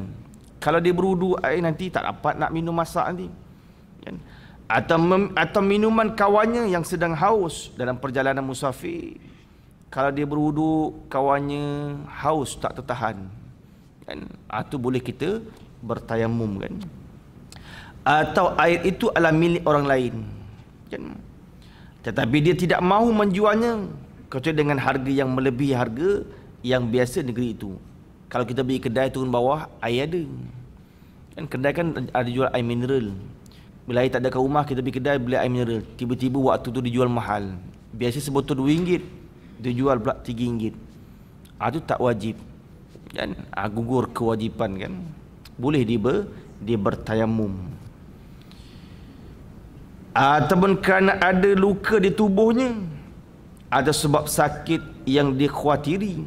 Kalau dia berwudu, air nanti tak dapat nak minum masak nanti. Kan? Atau minuman kawannya yang sedang haus dalam perjalanan musafir. Kalau dia berwudu, kawannya haus tak tertahan. Kan? Itu boleh kita bertayamum. Kan? Atau air itu adalah milik orang lain. Kan? Tetapi dia tidak mahu menjualnya kecuali dengan harga yang melebihi harga yang biasa negeri itu. Kalau kita pergi kedai turun bawah, air ada. Kan kedai kan ada jual air mineral. Bila air tak ada kat rumah, kita pergi kedai beli air mineral. Tiba-tiba waktu tu dijual mahal. Biasa sebotol RM2, dia jual pula RM3. Itu tak wajib. Kan? Gugur kewajipan kan. Boleh dia bertayamum. Ataupun kerana ada luka di tubuhnya, ada sebab sakit yang dikhawatiri,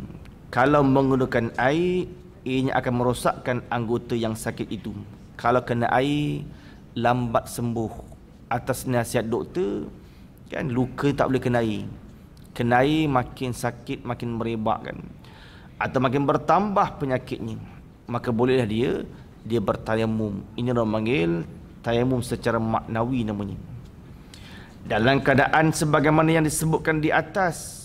kalau menggunakan air, ianya akan merosakkan anggota yang sakit itu. Kalau kena air, lambat sembuh. Atas nasihat doktor, kan luka tak boleh kena air. Kena air makin sakit, makin merebak kan. Atau makin bertambah penyakitnya, maka bolehlah dia bertayamum. Ini orang panggil tayamum secara maknawi namanya. Dalam keadaan sebagaimana yang disebutkan di atas,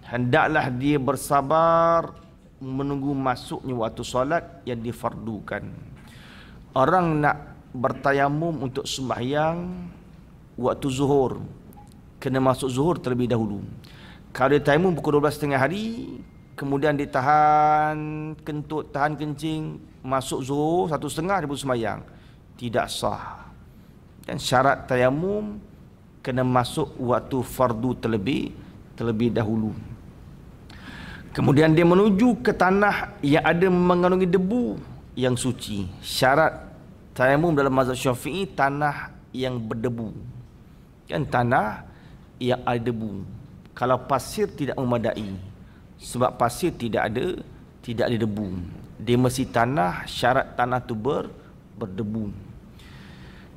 hendaklah dia bersabar menunggu masuknya waktu solat yang difardukan. Orang nak bertayamum untuk sembahyang waktu zuhur, kena masuk zuhur terlebih dahulu. Kalau dia tayamum pukul 12.30 hari, kemudian ditahan kentut, tahan kencing, masuk zuhur 1.30 dia pun sembahyang, tidak sah. Dan syarat tayamum kena masuk waktu fardu terlebih dahulu. Kemudian dia menuju ke tanah yang ada mengandungi debu yang suci. Syarat tayamum dalam mazhab Syafi'i tanah yang berdebu. Kan tanah yang ada debu. Kalau pasir tidak memadai. Sebab pasir tidak ada debu. Dia mesti tanah, syarat tanah tu berdebu.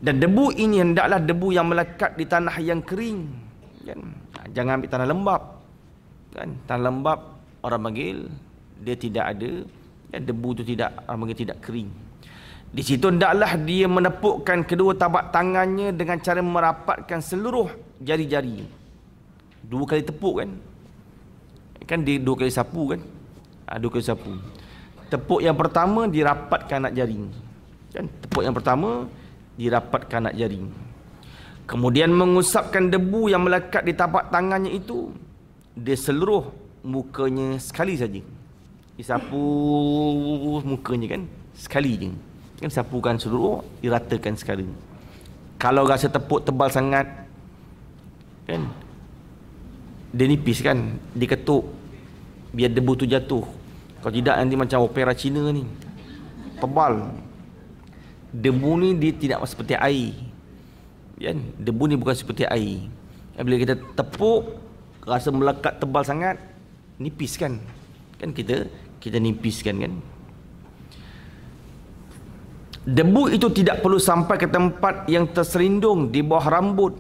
Dan debu ini hendaklah debu yang melekat di tanah yang kering. Kan? Jangan ambil tanah lembab. Kan? Tanah lembab orang panggil dia tidak ada, ya, debu tu tidak, orang panggil tidak kering. Di situ hendaklah dia menepukkan kedua tapak tangannya dengan cara merapatkan seluruh jari-jari. 2 kali tepuk kan. Kan dia 2 kali sapu kan. 2 kali sapu. Tepuk yang pertama dirapatkan anak jari. Kan tepuk yang pertama dirapatkan anak jari. Kemudian mengusapkan debu yang melekat di tapak tangannya itu di seluruh mukanya sekali saja. Disapu mukanya kan sekali je. Kan sapukan seluruh, diratakan sekali. Kalau rasa tepuk tebal sangat kan, dia nipis kan, diketuk biar debu tu jatuh. Kalau tidak nanti macam opera Cina ni, tebal. Debu ni dia tidak seperti air. Kan? Debu ni bukan seperti air. Bila kita tepuk, rasa melekat tebal sangat, nipis kan. Kan kita nipiskan kan. Debu itu tidak perlu sampai ke tempat yang terserindung di bawah rambut,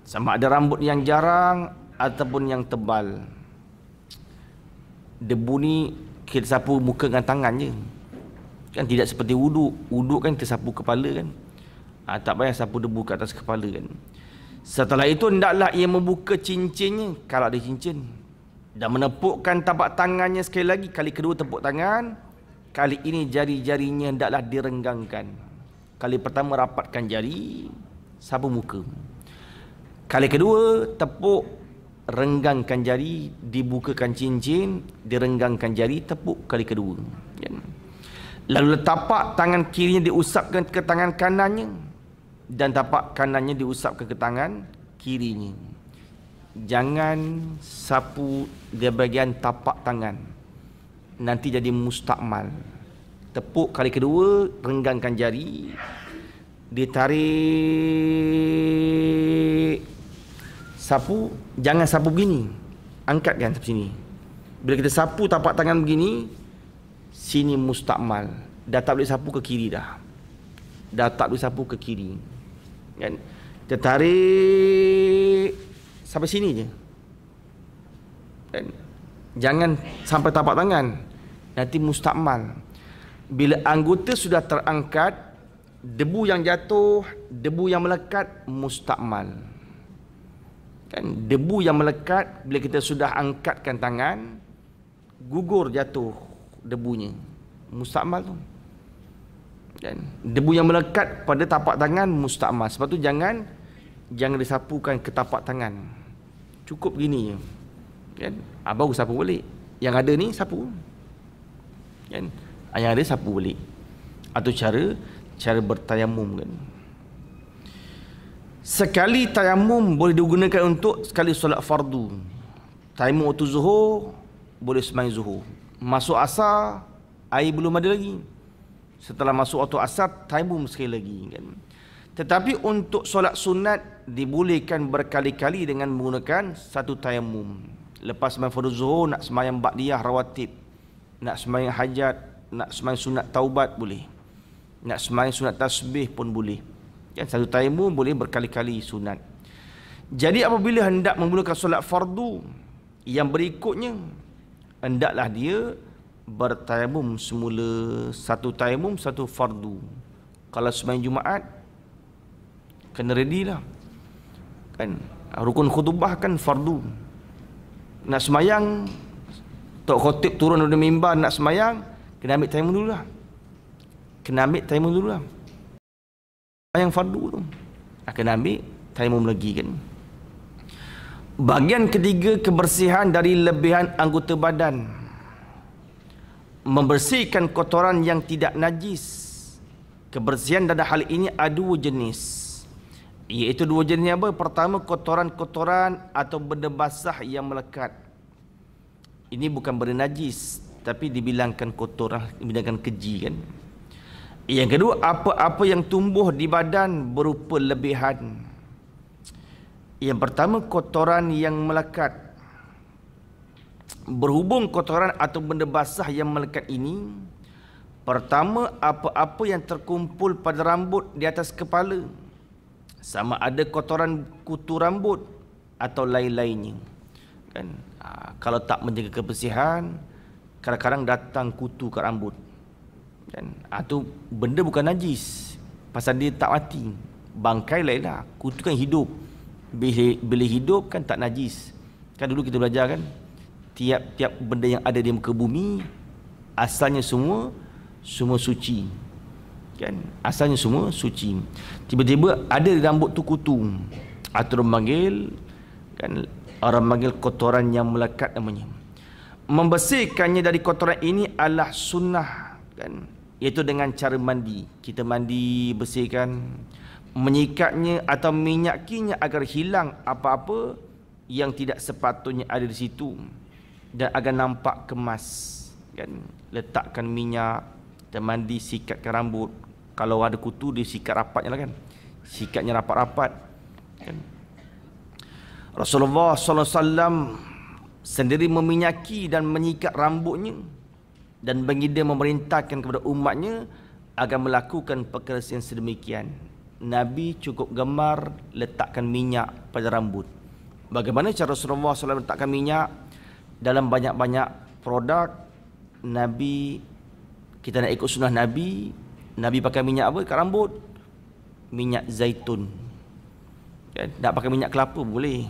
sama ada rambut yang jarang ataupun yang tebal. Debu ni kita sapu muka dengan tangan je, kan tidak seperti wuduk. Wuduk kan kita sapu kepala kan, tak payah sapu debu ke atas kepala kan. Setelah itu hendaklah ia membuka cincinnya kalau ada cincin, dan menepukkan tapak tangannya sekali lagi. Kali kedua tepuk tangan, kali ini jari-jarinya hendaklah direnggangkan. Kali pertama rapatkan jari, sapu muka. Kali kedua tepuk, renggangkan jari, dibukakan cincin, direnggangkan jari, tepuk kali kedua. Lalu tapak tangan kirinya diusapkan ke tangan kanannya, dan tapak kanannya diusapkan ke tangan kirinya. Jangan sapu di bahagian tapak tangan, nanti jadi mustakmal. Tepuk kali kedua, renggangkan jari, ditarik, sapu. Jangan sapu begini, angkatkan sampai sini. Bila kita sapu tapak tangan begini, sini mustakmal, dah tak boleh sapu ke kiri dah. Dah tak boleh sapu ke kiri kan? Kita tarik sampai sini je kan? Jangan sampai tapak tangan, nanti mustakmal. Bila anggota sudah terangkat, debu yang jatuh, debu yang melekat, mustakmal kan? Debu yang melekat bila kita sudah angkatkan tangan, gugur jatuh debunya, mustakmal tu kan? Debu yang melekat pada tapak tangan mustakmal. Sebab tu jangan disapukan ke tapak tangan, cukup gini je kan? Baru sapu balik. Yang ada ni sapu kan? Yang ada sapu balik. Atau cara bertayamum kan? Sekali tayamum boleh digunakan untuk sekali solat fardu. Tayamum waktu zuhur, boleh sembahyang zuhur. Masuk asar, air belum ada lagi. Setelah masuk waktu asar, tayamum sekali lagi kan? Tetapi untuk solat sunat dibolehkan berkali-kali dengan menggunakan satu tayamum. Lepas sembahyang fardu zuhur, nak sembahyang ba'diyah rawatib, nak sembahyang hajat, nak sembahyang sunat taubat boleh, nak sembahyang sunat tasbih pun boleh kan? Satu tayamum boleh berkali-kali sunat. Jadi apabila hendak memulakan solat fardu yang berikutnya, hendaklah dia bertayamum semula. Satu tayamum, satu fardu. Kalau sembahyang Jumaat, kena ready lah kan? Rukun khutbah kan fardu. Nak sembahyang, tok khotib turun dari mimbar nak sembahyang, kena ambil tayamum dulu lah. Kena ambil tayamum dulu lah. Yang fardu tu kena ambil tayamum lagi kan? Bahagian ketiga, kebersihan dari lebihan anggota badan. Membersihkan kotoran yang tidak najis. Kebersihan dalam hal ini ada dua jenis, iaitu dua jenis apa? Pertama, kotoran-kotoran atau benda basah yang melekat. Ini bukan benda najis, tapi dibilangkan kotoran, dibilangkan keji kan? Yang kedua, apa-apa yang tumbuh di badan berupa lebihan. Yang pertama, kotoran yang melekat. Berhubung kotoran atau benda basah yang melekat ini, pertama, apa-apa yang terkumpul pada rambut di atas kepala, sama ada kotoran kutu rambut atau lain-lainnya kan? Kalau tak menjaga kebersihan, kadang-kadang datang kutu kat rambut kan? Tu benda bukan najis, pasal dia tak mati. Bangkai lain lah, kutu kan hidup. Bila hidup kan tak najis kan? Dulu kita belajar kan, tiap-tiap benda yang ada di muka bumi asalnya semua suci kan? Asalnya semua suci. Tiba-tiba ada di rambut tu kutu, atau orang panggil kan, orang panggil kotoran yang melekat namanya. Membersihkannya dari kotoran ini adalah sunnah kan? Iaitu dengan cara mandi. Kita mandi, bersihkan, menyikatnya atau minyakinya agar hilang apa-apa yang tidak sepatutnya ada di situ, dan agar nampak kemas kan? Letakkan minyak dan mandi, sikatkan rambut. Kalau ada kutu, dia sikat rapatnya lah kan? Sikatnya rapat-rapat kan? Rasulullah SAW sendiri meminyaki dan menyikat rambutnya, dan baginda memerintahkan kepada umatnya agar melakukan perkara yang sedemikian, Nabi cukup gemar letakkan minyak pada rambut. Bagaimana cara Rasulullah SAW letakkan minyak dalam banyak-banyak produk? Nabi, kita nak ikut sunnah Nabi, Nabi pakai minyak apa kat rambut? Minyak zaitun. Nak pakai minyak kelapa boleh,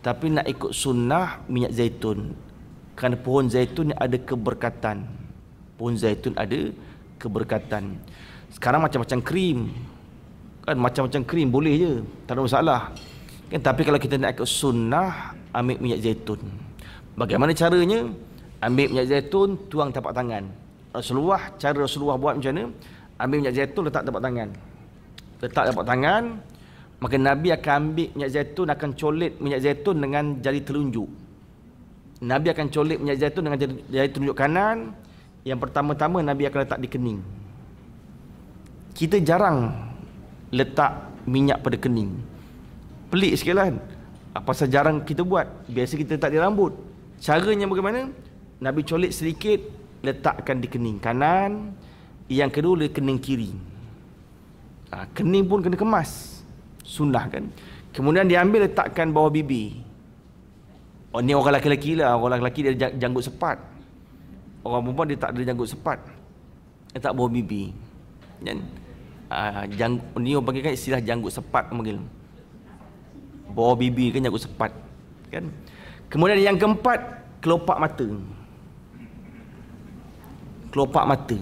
tapi nak ikut sunnah minyak zaitun, kerana pohon zaitun ada keberkatan. Pohon zaitun ada keberkatan. Sekarang macam-macam krim, kan, macam-macam krim boleh je, tak ada masalah kan. Tapi kalau kita nak ikut sunnah, ambil minyak zaitun. Bagaimana caranya? Ambil minyak zaitun, tuang tapak tangan. Cara Rasulullah buat macam mana? Ambil minyak zaitun, letak tapak tangan. Letak tapak tangan, maka Nabi akan ambil minyak zaitun, akan colit minyak zaitun dengan jari telunjuk. Nabi akan colit minyak zaitun dengan jari telunjuk kanan. Yang pertama-tama Nabi akan letak di kening. Kita jarang letak minyak pada kening. Pelik sikit kan? Pasal jarang kita buat. Biasa kita letak di rambut. Caranya bagaimana? Nabi colit sedikit, letakkan di kening kanan. Yang kedua di kening kiri. Kening pun kena kemas, sunnah kan. Kemudian diambil letakkan bawah bibir. Oh, ni orang lelaki lah. Orang lelaki dia janggut sepat. Orang perempuan dia tak ada janggut sepat, letak bawah bibir kan. Ni orang panggil kan istilah janggut sepat, panggil bawah bibir kan, janggut sepat kan. Kemudian yang keempat, kelopak mata. Kelopak mata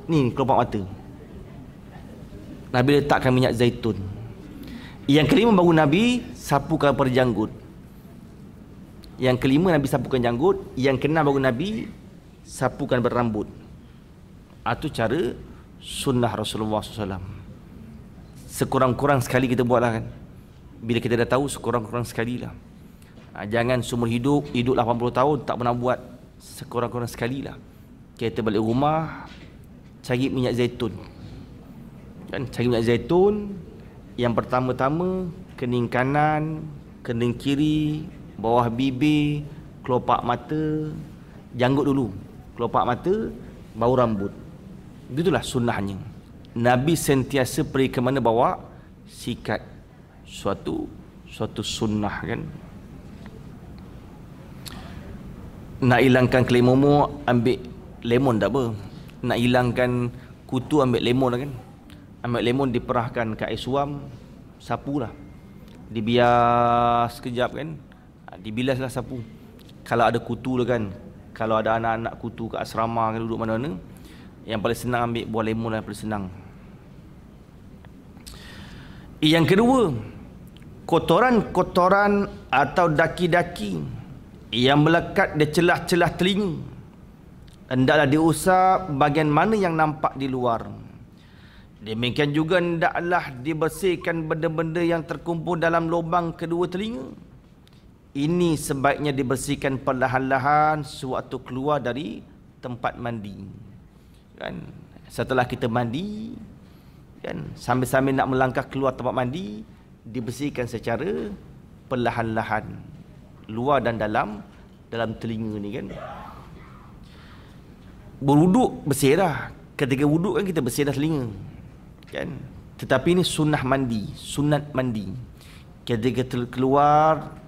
ni, kelopak mata Nabi letakkan minyak zaitun. Yang kelima, baru Nabi sapukan pada janggut. Yang kelima, Nabi sapukan janggut. Yang keenam, baru Nabi sapukan berrambut. Itu cara sunnah Rasulullah SAW. Sekurang-kurang sekali kita buatlah kan. Bila kita dah tahu, sekurang-kurang sekali lah. Jangan seumur hidup 80 tahun tak pernah buat. Sekurang-kurang sekali lah. Kita balik rumah, cari minyak zaitun kan. Cari minyak zaitun. Yang pertama-tama, kening kanan, kening kiri, bawah bibir, kelopak mata, janggut dulu, kelopak mata, baru rambut. Begitulah sunnahnya. Nabi sentiasa pergi ke mana bawa sikat suatu sunnah kan. Nak hilangkan kelemamu, ambil lemon tak apa. Nak hilangkan kutu, ambil lemon lah kan. Ambil lemon, diperahkan ke air suam, sapulah. Dibiar sekejap kan. Dibilaslah sapu. Kalau ada kutu lah kan. Kalau ada anak-anak kutu ke asrama kan, duduk mana-mana, yang paling senang ambil buah lemon lah, paling senang. Yang kedua, kotoran-kotoran atau daki-daki yang melekat di celah-celah telinga, hendaklah diusap bahagian mana yang nampak di luar. Demikian juga hendaklah dibersihkan benda-benda yang terkumpul dalam lubang kedua telinga. Ini sebaiknya dibersihkan perlahan-lahan sewaktu keluar dari tempat mandi. Kan? Setelah kita mandi, kan, sambil-sambil nak melangkah keluar tempat mandi, dibersihkan secara perlahan-lahan, luar dan dalam telinga ni kan. Berwuduk bersih dah. Ketika wuduk kan kita bersih dah telinga kan. Tetapi ini sunnah mandi, sunat mandi. Ketika keluar,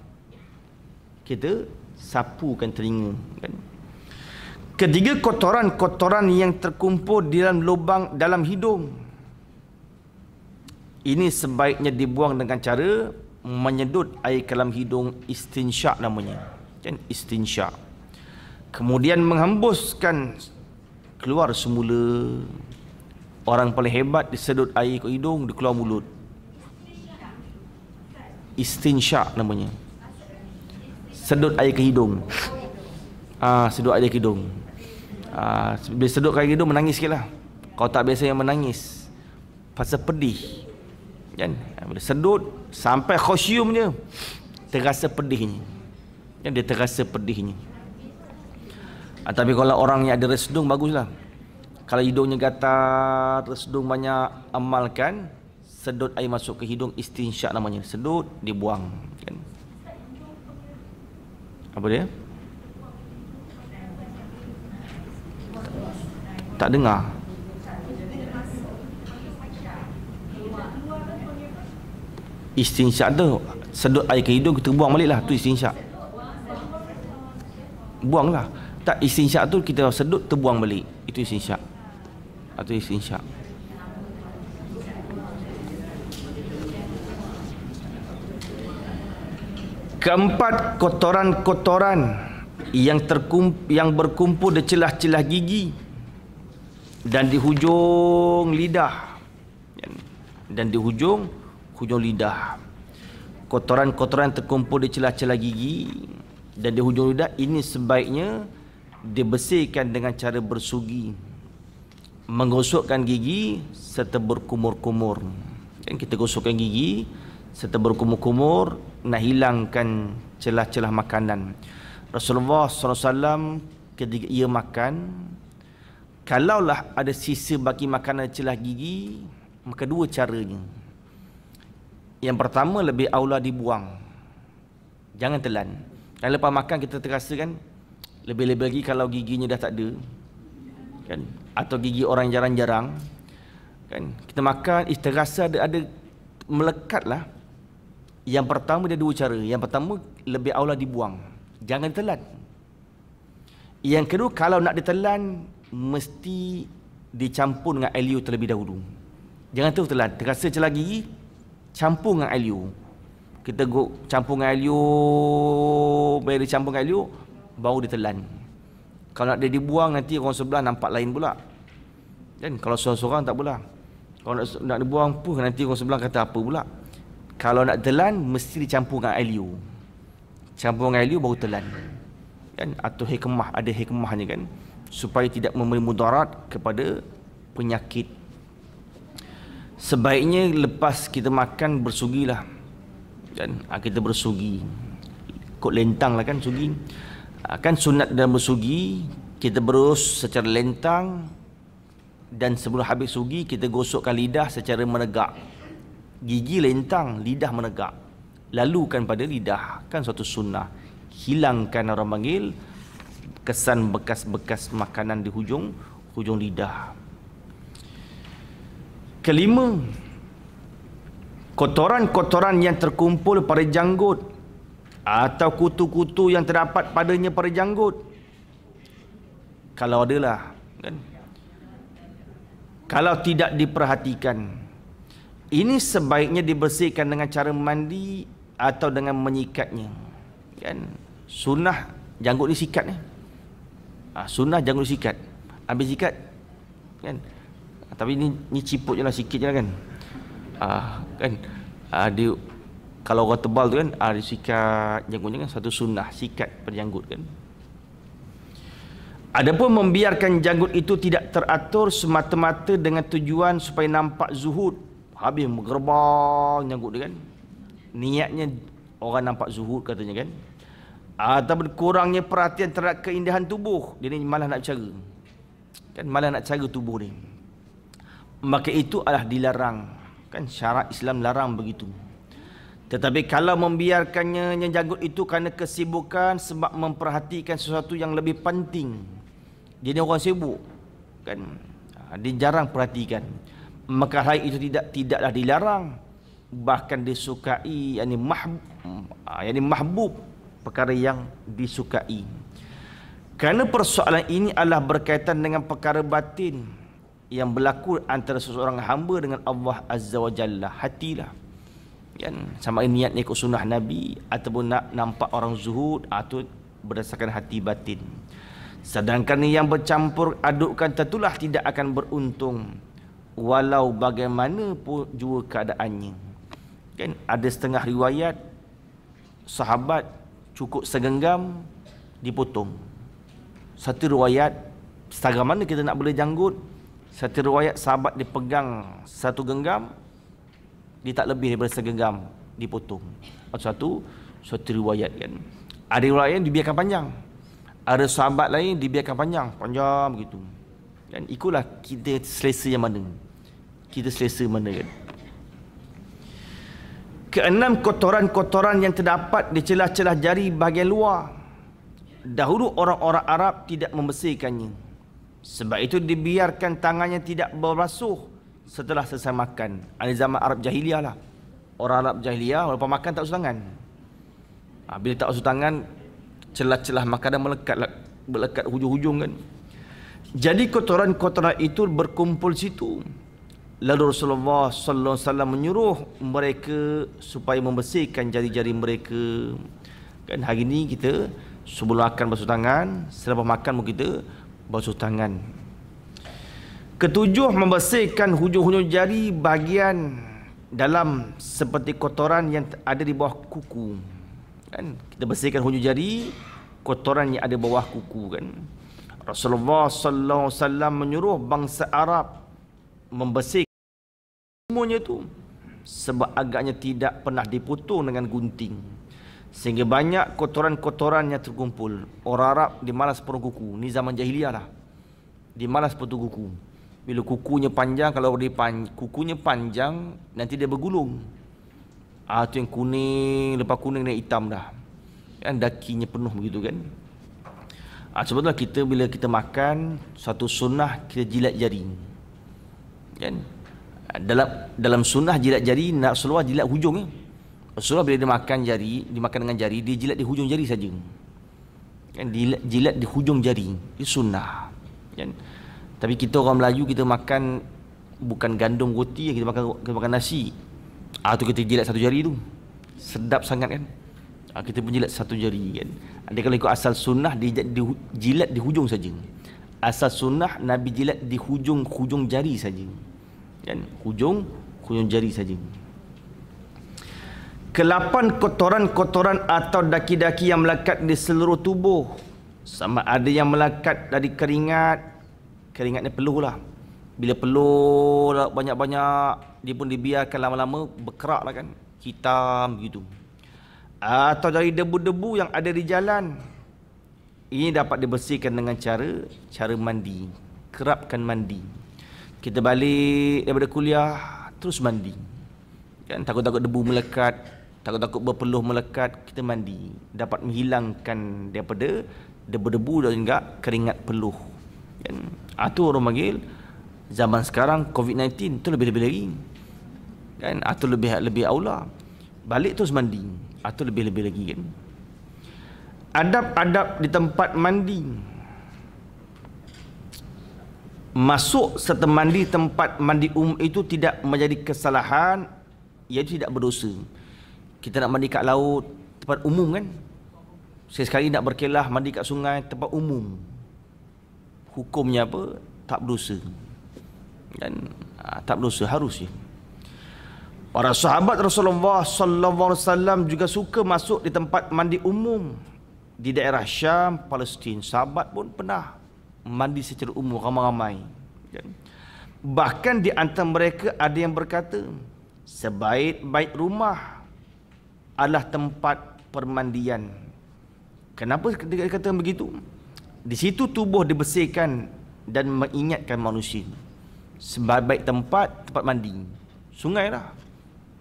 kita sapukan telinga kan. Ketiga, kotoran-kotoran yang terkumpul di dalam lubang dalam hidung. Ini sebaiknya dibuang dengan cara menyedut air ke dalam hidung, istinsyak namanya kan, istinsyak. Kemudian menghembuskan keluar semula. Orang paling hebat disedut air ke hidung, dia keluar mulut. Istinsyak namanya. Sedut air ke hidung. Sedut air ke hidung. Bila sedut air ke hidung, menangis sikit lah. Kalau tak biasa yang menangis pasal pedih kan. Bila sedut sampai khusyum je, terasa pedihnya kan, dia terasa pedihnya. Tapi kalau orang yang ada resdung, baguslah. Kalau hidungnya gatal, resdung banyak, amalkan sedut air masuk ke hidung, istinsyak namanya. Sedut, dibuang kan. Apa dia? Tak dengar. Istinsyak tu sedut air ke hidung, kita buang balik lah, tu istinsyak. Buang lah. Tak, istinsyak tu kita sedut terbuang balik, itu istinsyak. Atau istinsyak. Keempat, kotoran-kotoran yang berkumpul di celah-celah gigi dan di hujung lidah, dan di hujung lidah. Kotoran-kotoran terkumpul di celah-celah gigi dan di hujung lidah ini sebaiknya dibersihkan dengan cara bersugi, menggosokkan gigi serta berkumur-kumur. Dan kita gosokkan gigi serta berkumur-kumur nak hilangkan celah-celah makanan. Rasulullah SAW ketika ia makan, kalaulah ada sisa baki makanan celah gigi, maka dua caranya. Yang pertama, lebih aula dibuang, jangan telan. Dan lepas makan kita terasa kan, lebih-lebih lagi kalau giginya dah tak ada kan, atau gigi orang jarang-jarang kan, kita makan terasa ada melekat lah. Yang pertama dia dua cara. Yang pertama, lebih aula dibuang, jangan telan. Yang kedua, kalau nak ditelan mesti dicampur dengan air liur terlebih dahulu. Jangan terus telan, terasa celah gigi, campur dengan air liur. Kita campur dengan air liur, bila dicampur dengan air liur, baru ditelan. Kalau nak dia dibuang, nanti orang sebelah nampak lain pula kan. Kalau seorang-seorang tak pula. Kalau nak dibuang pun, nanti orang sebelah kata apa pula. Kalau nak telan, mesti dicampur dengan air liur. Campur dengan air liur baru telan kan. Atau hikmah, ada hikmahnya kan, supaya tidak memberi mudarat kepada penyakit. Sebaiknya lepas kita makan bersugilah kan. Kita bersugi, kod lentang lah kan sugi. Kan sunat dalam bersugi, kita berus secara lentang, dan sebelum habis sugi kita gosokkan lidah secara menegak. Gigi lentang, lidah menegak, lalukan pada lidah, kan suatu sunnah. Hilangkan, orang panggil, kesan bekas-bekas makanan di hujung lidah. Kelima, kotoran-kotoran yang terkumpul pada janggut atau kutu-kutu yang terdapat padanya pada janggut, kalau adalah kan, kalau tidak diperhatikan, ini sebaiknya dibersihkan dengan cara mandi atau dengan menyikatnya kan. Sunnah janggut disikat ni. Sunnah janggut disikat. Habis sikat kan. Tapi ni ciput je lah, sikit je lah kan. Kan dia, kalau orang tebal tu kan, dia sikat janggutnya kan, satu sunnah sikat pada janggut kan. Adapun membiarkan janggut itu tidak teratur semata-mata dengan tujuan supaya nampak zuhud, habis menggerbang janggut dia kan, niatnya orang nampak zuhud katanya kan, ataupun kurangnya perhatian terhadap keindahan tubuh, dia ni malah nak bercara kan, malah nak cara tubuh ni, maka itu adalah dilarang kan. Syarat Islam larang begitu. Tetapi kalau membiarkannya janggut itu kerana kesibukan sebab memperhatikan sesuatu yang lebih penting, dia ni orang sibuk kan, dia jarang perhatikan, maka hal itu tidaklah dilarang, bahkan disukai, yakni mahbub, perkara yang disukai. Kerana persoalan ini adalah berkaitan dengan perkara batin yang berlaku antara seseorang hamba dengan Allah Azza wa Jalla, hatilah kan, sama niat ikut sunnah Nabi ataupun nak nampak orang zuhud, atau berdasarkan hati batin. Sedangkan yang bercampur adukkan tentulah tidak akan beruntung walau bagaimana pun juga keadaannya kan. Ada setengah riwayat sahabat cukup segenggam dipotong. Satu riwayat setara mana kita nak bela janggut, satu riwayat sahabat dipegang satu genggam, dia tak lebih daripada segenggam dipotong. Satu riwayat kan. Ada riwayat yang dibiarkan panjang, ada sahabat lain dibiarkan panjang begitu kan. Ikutlah kita selesa yang mana, kita selesa mana kan. Keenam, kotoran-kotoran yang terdapat di celah-celah jari bahagian luar. Dahulu orang-orang Arab tidak membersihkannya, sebab itu dibiarkan tangannya tidak berbasuh setelah selesai makan. Ada zaman Arab jahiliah lah Orang Arab jahiliah walaupun makan tak basuh tangan. Bila tak basuh tangan, celah-celah makanan melekat hujung-hujung kan. Jadi kotoran-kotoran itu berkumpul situ. Lalu Rasulullah sallallahu alaihi wasallam menyuruh mereka supaya membersihkan jari-jari mereka. Kan hari ni kita sebelum makan basuh tangan, selepas makan pun kita basuh tangan. Ketujuh, membersihkan hujung-hujung jari bahagian dalam seperti kotoran yang ada di bawah kuku. Kan kita bersihkan hujung jari, kotoran yang ada bawah kuku kan. Rasulullah sallallahu alaihi wasallam menyuruh bangsa Arab membersihkan semuanya tu sebab agaknya tidak pernah dipotong dengan gunting, sehingga banyak kotoran-kotoran yang terkumpul. Orang Arab dia malas potong kuku. Ni zaman jahiliah lah. Dia malas potong kuku. Bila kukunya panjang, kalau dia kukunya panjang, nanti dia bergulung. Tu yang kuning, lepas kuning dia hitam dah. Kan dakinya penuh begitu kan. Sebablah kita bila kita makan, satu sunnah kita jilat jari. Kan? Dalam sunnah jilat jari, Rasulullah jilat hujung. Rasulullah bila dia makan dimakan dengan jari, dia jilat di hujung jari saja. Kan jilat di hujung jari. Itu sunnah. Kan? Tapi kita orang Melayu, kita makan bukan gandum roti, kita makan nasi. Tu kita jilat satu jari tu. Sedap sangat kan. Kita pun jilat satu jari kan. Ada kalau ikut asal sunnah, dia jilat di hujung saja. Asal sunnah Nabi jilat di hujung jari saja. Kan? Hujung jari saja. Ke-8, kotoran-kotoran atau daki-daki yang melekat di seluruh tubuh. Sama ada yang melekat dari keringat ni peluh lah. Bila peluh banyak-banyak, dia pun dibiarkan lama-lama berkerak lah kan, hitam begitu. Atau dari debu-debu yang ada di jalan. Ini dapat dibersihkan dengan cara mandi. Kerapkan mandi. Kita balik daripada kuliah, terus mandi. Kan takut-takut debu melekat, takut-takut berpeluh melekat, kita mandi. Dapat menghilangkan daripada debu-debu dan juga keringat peluh. Kan? Itu orang panggil zaman sekarang COVID-19 tu lebih-lebih lagi. Kan? Itu lebih aula. Balik terus mandi. Itu lebih-lebih lagi kan. Adab-adab di tempat mandi. Masuk serta mandi tempat mandi itu tidak menjadi kesalahan, iaitu tidak berdosa. Kita nak mandi kat laut, tempat umum kan. Sekali nak berkelah mandi kat sungai, tempat umum. Hukumnya apa? Tak berdosa. Dan tak berdosa, harus je. Para sahabat Rasulullah sallallahu alaihi wasallam juga suka masuk di tempat mandi umum di daerah Syam, Palestin. Sahabat pun pernah mandi secara umum ramai-ramai. Bahkan di antara mereka ada yang berkata, sebaik-baik rumah adalah tempat permandian. Kenapa dia kata begitu? Di situ tubuh dibersihkan dan mengingatkan manusia. Sebaik-baik tempat mandi. Sungai lah,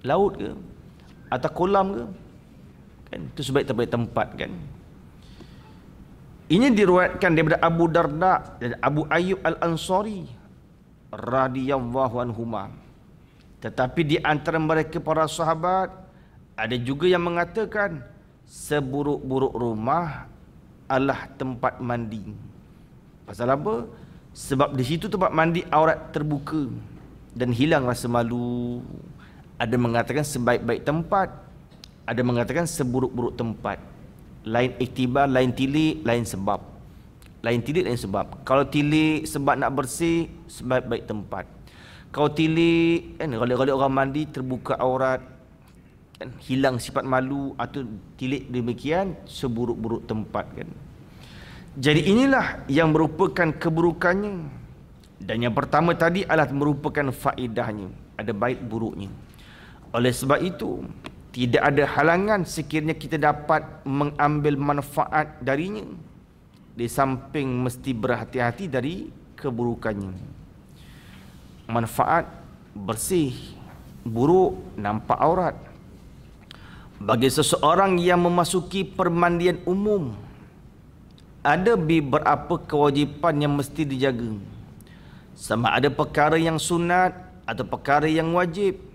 laut ke, atau kolam ke, kan itu sebaik-baik tempat kan. Ini diriwayatkan daripada Abu Darda dan Abu Ayyub Al-Ansari radhiyallahu anhuma. Tetapi di antara mereka para sahabat ada juga yang mengatakan seburuk-buruk rumah adalah tempat mandi. Pasal apa? Sebab di situ tempat mandi aurat terbuka dan hilang rasa malu. Ada mengatakan sebaik-baik tempat, ada mengatakan seburuk-buruk tempat. Lain iktibar, lain tilik, lain sebab. Lain tilik, lain sebab. Kalau tilik sebab nak bersih, sebaik-baik tempat. Kalau tilik, kan, kalau orang mandi terbuka aurat, kan, hilang sifat malu, atau tilik demikian, seburuk-buruk tempat kan. Jadi inilah yang merupakan keburukannya. Dan yang pertama tadi adalah merupakan faedahnya, ada baik buruknya. Oleh sebab itu, tidak ada halangan sekiranya kita dapat mengambil manfaat darinya, di samping mesti berhati-hati dari keburukannya. Manfaat bersih, buruk nampak aurat. Bagi seseorang yang memasuki permandian umum, ada beberapa kewajipan yang mesti dijaga. Sama ada perkara yang sunat atau perkara yang wajib.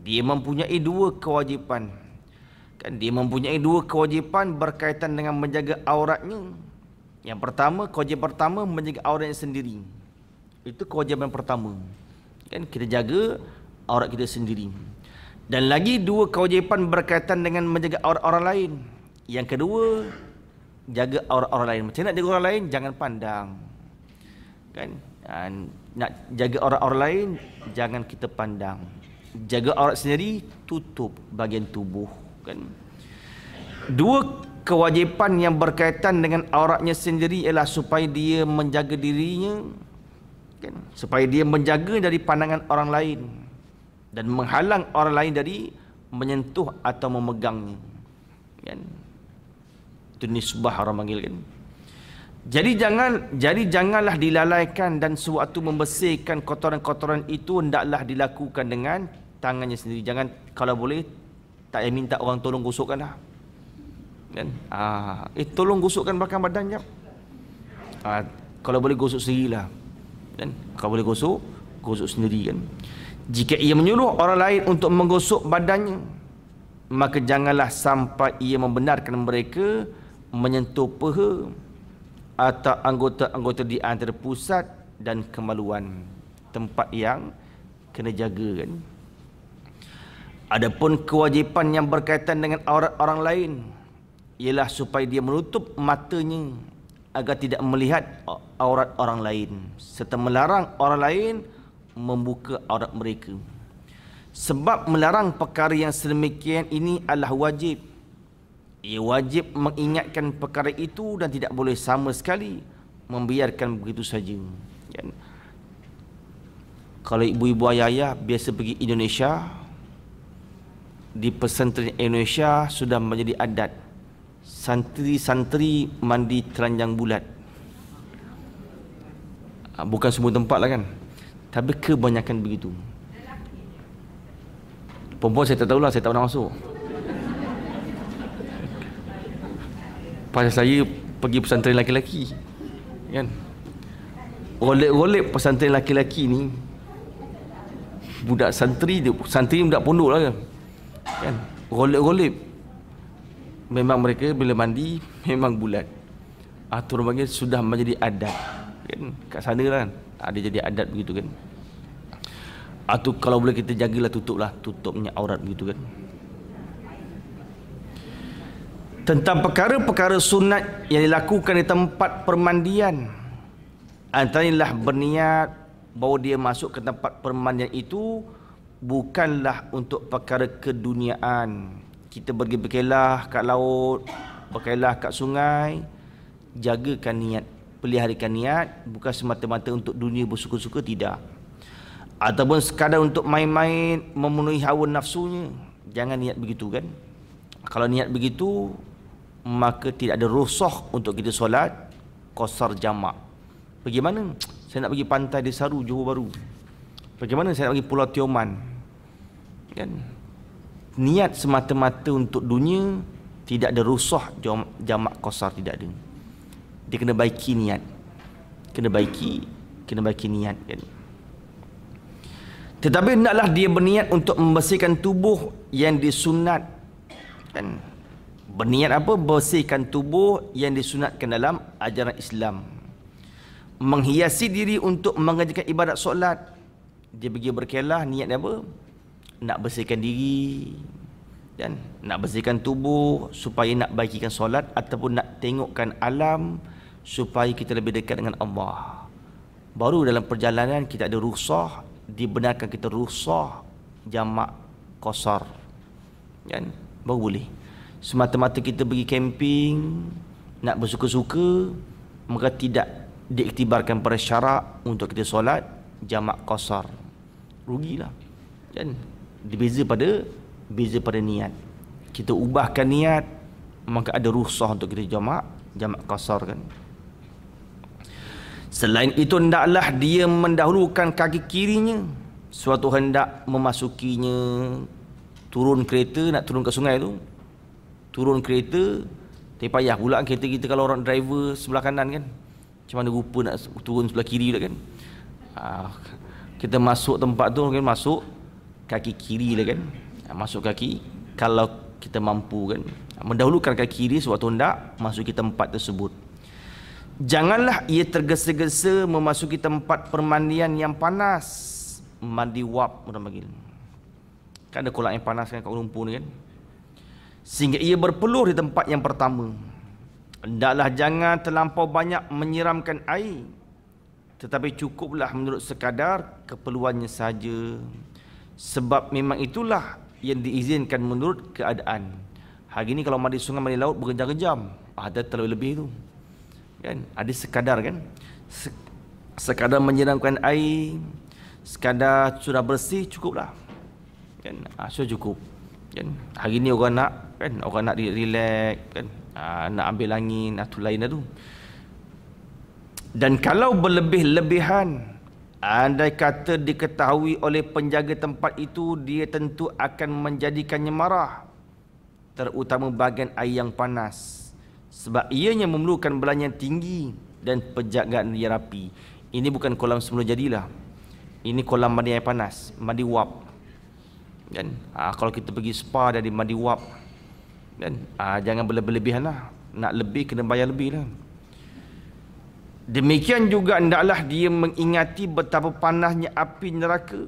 Dia mempunyai dua kewajipan. Kan dia mempunyai dua kewajipan berkaitan dengan menjaga auratnya. Yang pertama, kewajipan pertama menjaga auratnya sendiri. Itu kewajipan pertama. Kan kita jaga aurat kita sendiri. Dan lagi dua kewajipan berkaitan dengan menjaga aurat orang lain. Yang kedua, jaga aurat orang lain. Macam nak jaga orang lain? Jangan pandang. Kan? Nak jaga aurat orang lain, jangan kita pandang. Jaga aurat sendiri, tutup bahagian tubuh. Kan? Dua kewajipan yang berkaitan dengan auratnya sendiri ialah supaya dia menjaga dirinya, kan? Supaya dia menjaga dari pandangan orang lain dan menghalang orang lain dari menyentuh atau memegangnya. Kan? Itu nisbah orang panggil, kan? Jadi janganlah dilalaikan, dan sewaktu membersihkan kotoran-kotoran itu hendaklah dilakukan dengan tangannya sendiri. Jangan, kalau boleh tak payah minta orang tolong gosokkanlah. Kan? Tolong gosokkan belakang badan jap. Kalau boleh gosok sendirilah. Kan? Kalau boleh gosok sendiri, kan. Jika ia menyuruh orang lain untuk menggosok badannya, maka janganlah sampai ia membenarkan mereka menyentuh peha atau anggota-anggota di antara pusat dan kemaluan, tempat yang kena jaga, kan. Adapun kewajipan yang berkaitan dengan aurat orang lain ialah supaya dia menutup matanya agar tidak melihat aurat orang lain, serta melarang orang lain membuka aurat mereka. Sebab melarang perkara yang sedemikian ini adalah wajib. Ia wajib mengingatkan perkara itu dan tidak boleh sama sekali membiarkan begitu saja. Kan? Kalau ibu-ibu ayah-ayah biasa pergi Indonesia, di pesantren Indonesia sudah menjadi adat santri-santri mandi telanjang bulat. Bukan semua tempat lah, kan, tapi kebanyakan begitu. Perempuan saya tak tahulah, saya tak pernah masuk. Pasal saya pergi pesantren laki-laki, kan, golek pesantren laki-laki ni, budak santri budak pondok lah, kan, golek memang mereka bila mandi memang bulat. Tu orang panggil sudah menjadi adat, kan, kat sana lah, kan, dia jadi adat begitu, kan. Tu kalau boleh kita jagalah, tutupnya aurat begitu, kan. Tentang perkara-perkara sunat yang dilakukan di tempat permandian, antaranya berniat bahawa dia masuk ke tempat permandian itu bukanlah untuk perkara keduniaan. Kita pergi berkelah kat laut, berkelah kat sungai, jagakan niat, peliharakan niat, bukan semata-mata untuk dunia bersuka-suka, tidak. Ataupun sekadar untuk main-main memenuhi hawa nafsunya, jangan niat begitu, kan. Kalau niat begitu, maka tidak ada rukhsah untuk kita solat qasar jamak. Bagaimana? Saya nak pergi pantai Desaru, Johor Bahru. Bagaimana saya nak pergi Pulau Tioman? Kan? Niat semata-mata untuk dunia, tidak ada rukhsah jamak qasar, tidak ada. Dia kena baiki niat. Kena baiki niat, kan. Tetapi hendaklah dia berniat untuk membersihkan tubuh yang disunat, kan. Berniat apa? Bersihkan tubuh yang disunatkan dalam ajaran Islam. Menghiasi diri untuk mengerjakan ibadat solat. Dia pergi berkelah, niat apa? Nak bersihkan diri, dan nak bersihkan tubuh supaya nak baikikan solat, ataupun nak tengokkan alam supaya kita lebih dekat dengan Allah. Baru dalam perjalanan kita ada rukhsah, dibenarkan kita rukhsah jamak qasar, kan, baru boleh. Semata-mata kita pergi camping, nak bersuka-suka, maka tidak diiktibarkan pada syarak untuk kita solat jamak qasar. Rugilah, kan. Beza pada niat. Kita ubahkan niat, maka ada rukhsah untuk kita jamak qasar, kan. Selain itu, hendaklah dia mendahulukan kaki kirinya suatu hendak memasukinya. Turun kereta, nak turun ke sungai tu, turun kereta, tak payah pula kereta kita kalau orang driver sebelah kanan, kan. Macam mana rupa nak turun sebelah kiri pula, kan. Kita masuk tempat tu, kan, masuk kaki kiri lah kan. Masuk kaki kalau kita mampu kan. Mendahulukan kaki kiri sewaktu hendak masuki tempat tersebut. Janganlah ia tergesa-gesa memasuki tempat permandian yang panas. Mandi wap orang panggil. Kan ada kolam yang panas kan kat Lumpur ni kan. Sehingga ia berpeluh di tempat yang pertama. Hendaklah jangan terlampau banyak menyiramkan air, tetapi cukuplah menurut sekadar keperluannya saja. Sebab memang itulah yang diizinkan menurut keadaan. Hari ni kalau mandi sungai, mandi laut berjam-jam, ada terlalu lebih tu. Kan? Ada sekadar kan? Sekadar menyiramkan air, sekadar sudah bersih cukuplah. Kan? So cukup. Kan? Hari ni orang nak kan, orang nak relax kan, nak ambil angin, tu lain dah tu. Dan kalau berlebih-lebihan, andai kata diketahui oleh penjaga tempat itu, dia tentu akan menjadikannya marah, terutama bahagian air yang panas, sebab ianya memerlukan belanjaan tinggi dan penjagaan yang rapi. Ini bukan kolam semula jadilah, ini kolam mandi air panas, mandi wap kan. Kalau kita pergi spa dari mandi wap kan, jangan berlebihan lah. Nak lebih kena bayar lebih lah. Demikian juga hendaklah dia mengingati betapa panasnya api neraka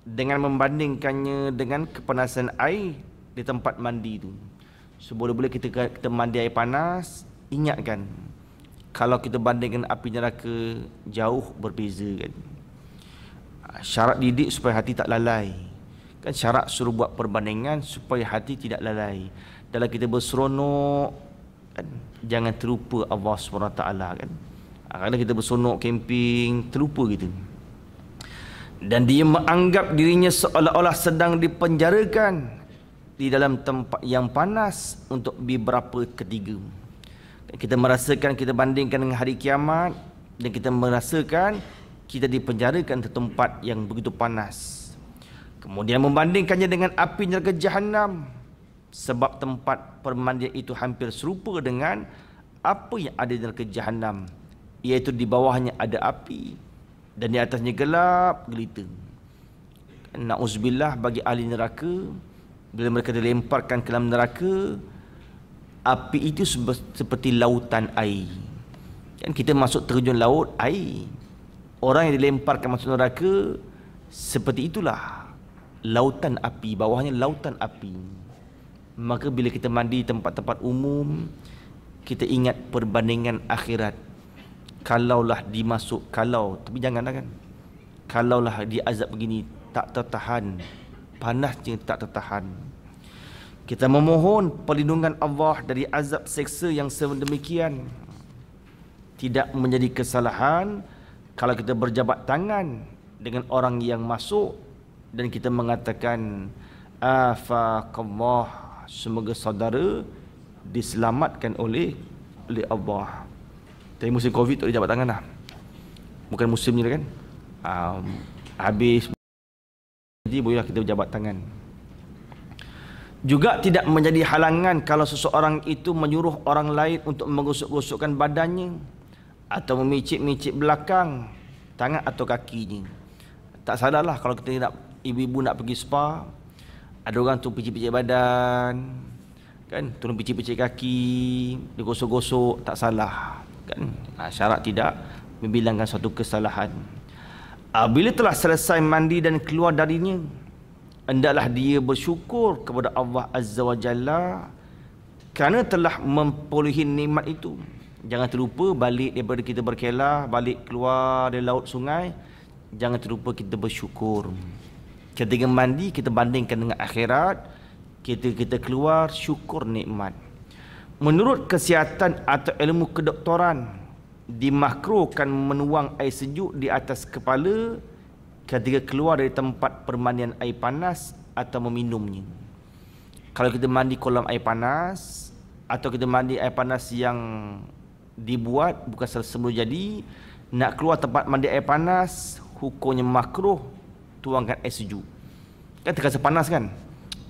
dengan membandingkannya dengan kepanasan air di tempat mandi itu. So boleh-boleh kita mandi air panas, ingatkan kalau kita bandingkan api neraka jauh berbeza kan. Syarat didik supaya hati tak lalai kan, syarat suruh buat perbandingan supaya hati tidak lalai. Dalam kita berseronok kan, jangan terlupa Allah SWT kan. Kadang kita berseronok camping, terlupa kita. Dan dia menganggap dirinya seolah-olah sedang dipenjarakan di dalam tempat yang panas untuk beberapa ketiga. Kita merasakan, kita bandingkan dengan hari kiamat, dan kita merasakan kita dipenjarakan di tempat yang begitu panas. Kemudian membandingkannya dengan api neraka Jahannam, sebab tempat permandian itu hampir serupa dengan apa yang ada di neraka Jahannam, iaitu di bawahnya ada api dan di atasnya gelap gelita. Na'udzubillah bagi ahli neraka, bila mereka dilemparkan ke dalam neraka, api itu seperti lautan air. Kan kita masuk terjun laut, air. Orang yang dilemparkan masuk neraka seperti itulah, lautan api, bawahnya lautan api. Maka bila kita mandi tempat-tempat umum, kita ingat perbandingan akhirat. Kalaulah dimasuk, tapi janganlah kan, kalaulah diazab begini, tak tertahan, panasnya tak tertahan. Kita memohon perlindungan Allah dari azab seksa yang sedemikian. Tidak menjadi kesalahan kalau kita berjabat tangan dengan orang yang masuk dan kita mengatakan afaqallah, semoga saudara diselamatkan oleh Allah. Tapi musim Covid tak boleh jabat tangan lah, bukan musim ni kan. Habis jadi bolehlah kita berjabat tangan. Juga tidak menjadi halangan kalau seseorang itu menyuruh orang lain untuk menggosok-gosokkan badannya atau memicit-micit belakang tangan atau kakinya. Tak salahlah kalau kita nak, ibu-ibu nak pergi spa, ada orang tu picit-picit badan kan, tolong picit-picit kaki, digosok-gosok, tak salah kan. Syarat tidak membilangkan satu kesalahan. Bila telah selesai mandi dan keluar darinya, hendaklah dia bersyukur kepada Allah Azza wa Jalla kerana telah memperolehi nikmat itu. Jangan terlupa balik daripada kita berkelah, balik keluar dari laut sungai, jangan terlupa kita bersyukur. Ketika mandi kita bandingkan dengan akhirat, kita keluar syukur nikmat. Menurut kesihatan atau ilmu kedoktoran, dimakruhkan menuang air sejuk di atas kepala ketika keluar dari tempat permandian air panas atau meminumnya. Kalau kita mandi kolam air panas atau kita mandi air panas yang dibuat bukan semula jadi, nak keluar tempat mandi air panas, hukumnya makruh tuangkan air sejuk. Kan terasa panas kan?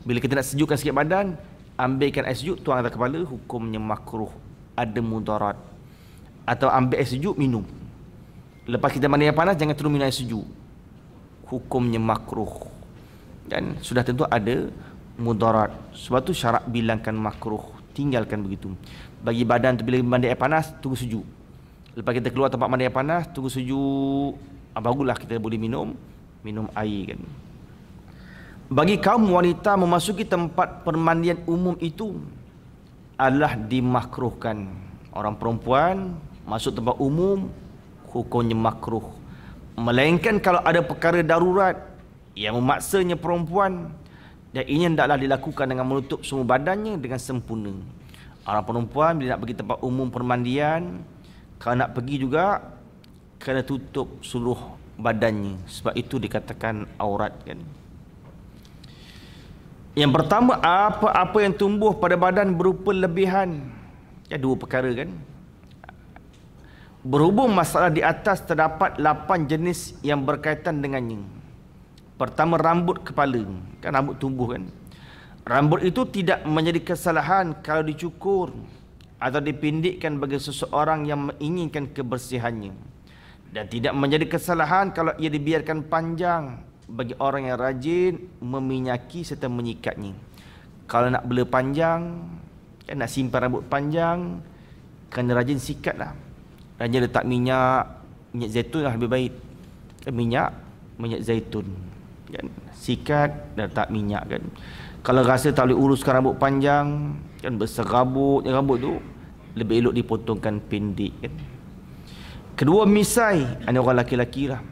Bila kita nak sejukkan sikit badan, ambilkan air sejuk, tuang atas kepala, hukumnya makruh, ada mudarat. Atau ambil air sejuk, minum. Lepas kita mandi air panas, jangan terus minum air sejuk, hukumnya makruh. Dan sudah tentu ada mudarat. Sebab tu syarat bilangkan makruh, tinggalkan begitu. Bagi badan tu bila mandi air panas, tunggu sejuk. Lepas kita keluar tempat mandi air panas, tunggu sejuk, barulah kita boleh minum air kan. Bagi kaum wanita memasuki tempat permandian umum itu adalah dimakruhkan. Orang perempuan masuk tempat umum hukumnya makruh. Melainkan kalau ada perkara darurat yang memaksanya perempuan, dan ini hendaklah dilakukan dengan menutup semua badannya dengan sempurna. Orang perempuan bila nak pergi tempat umum permandian, kalau nak pergi juga kena tutup seluruh badannya, sebab itu dikatakan aurat kan. Yang pertama, apa-apa yang tumbuh pada badan berupa lebihan. Ya, dua perkara kan. Berhubung masalah di atas terdapat 8 jenis yang berkaitan dengannya. Pertama, rambut kepala. Kan rambut tumbuh kan. Rambut itu tidak menjadi kesalahan kalau dicukur atau dipendekkan bagi seseorang yang menginginkan kebersihannya. Dan tidak menjadi kesalahan kalau ia dibiarkan panjang bagi orang yang rajin meminyaki serta menyikatnya. Kalau nak bela panjang, nak simpan rambut panjang, kena rajin sikat lah. Rajin letak minyak zaitun lah lebih baik. Minyak zaitun kan? Sikat dan letak minyak kan. Kalau rasa tak boleh uruskan rambut panjang kan, besar rambut tu, lebih elok dipotongkan pendek kan. Kedua, misai. Ini orang laki-laki lah.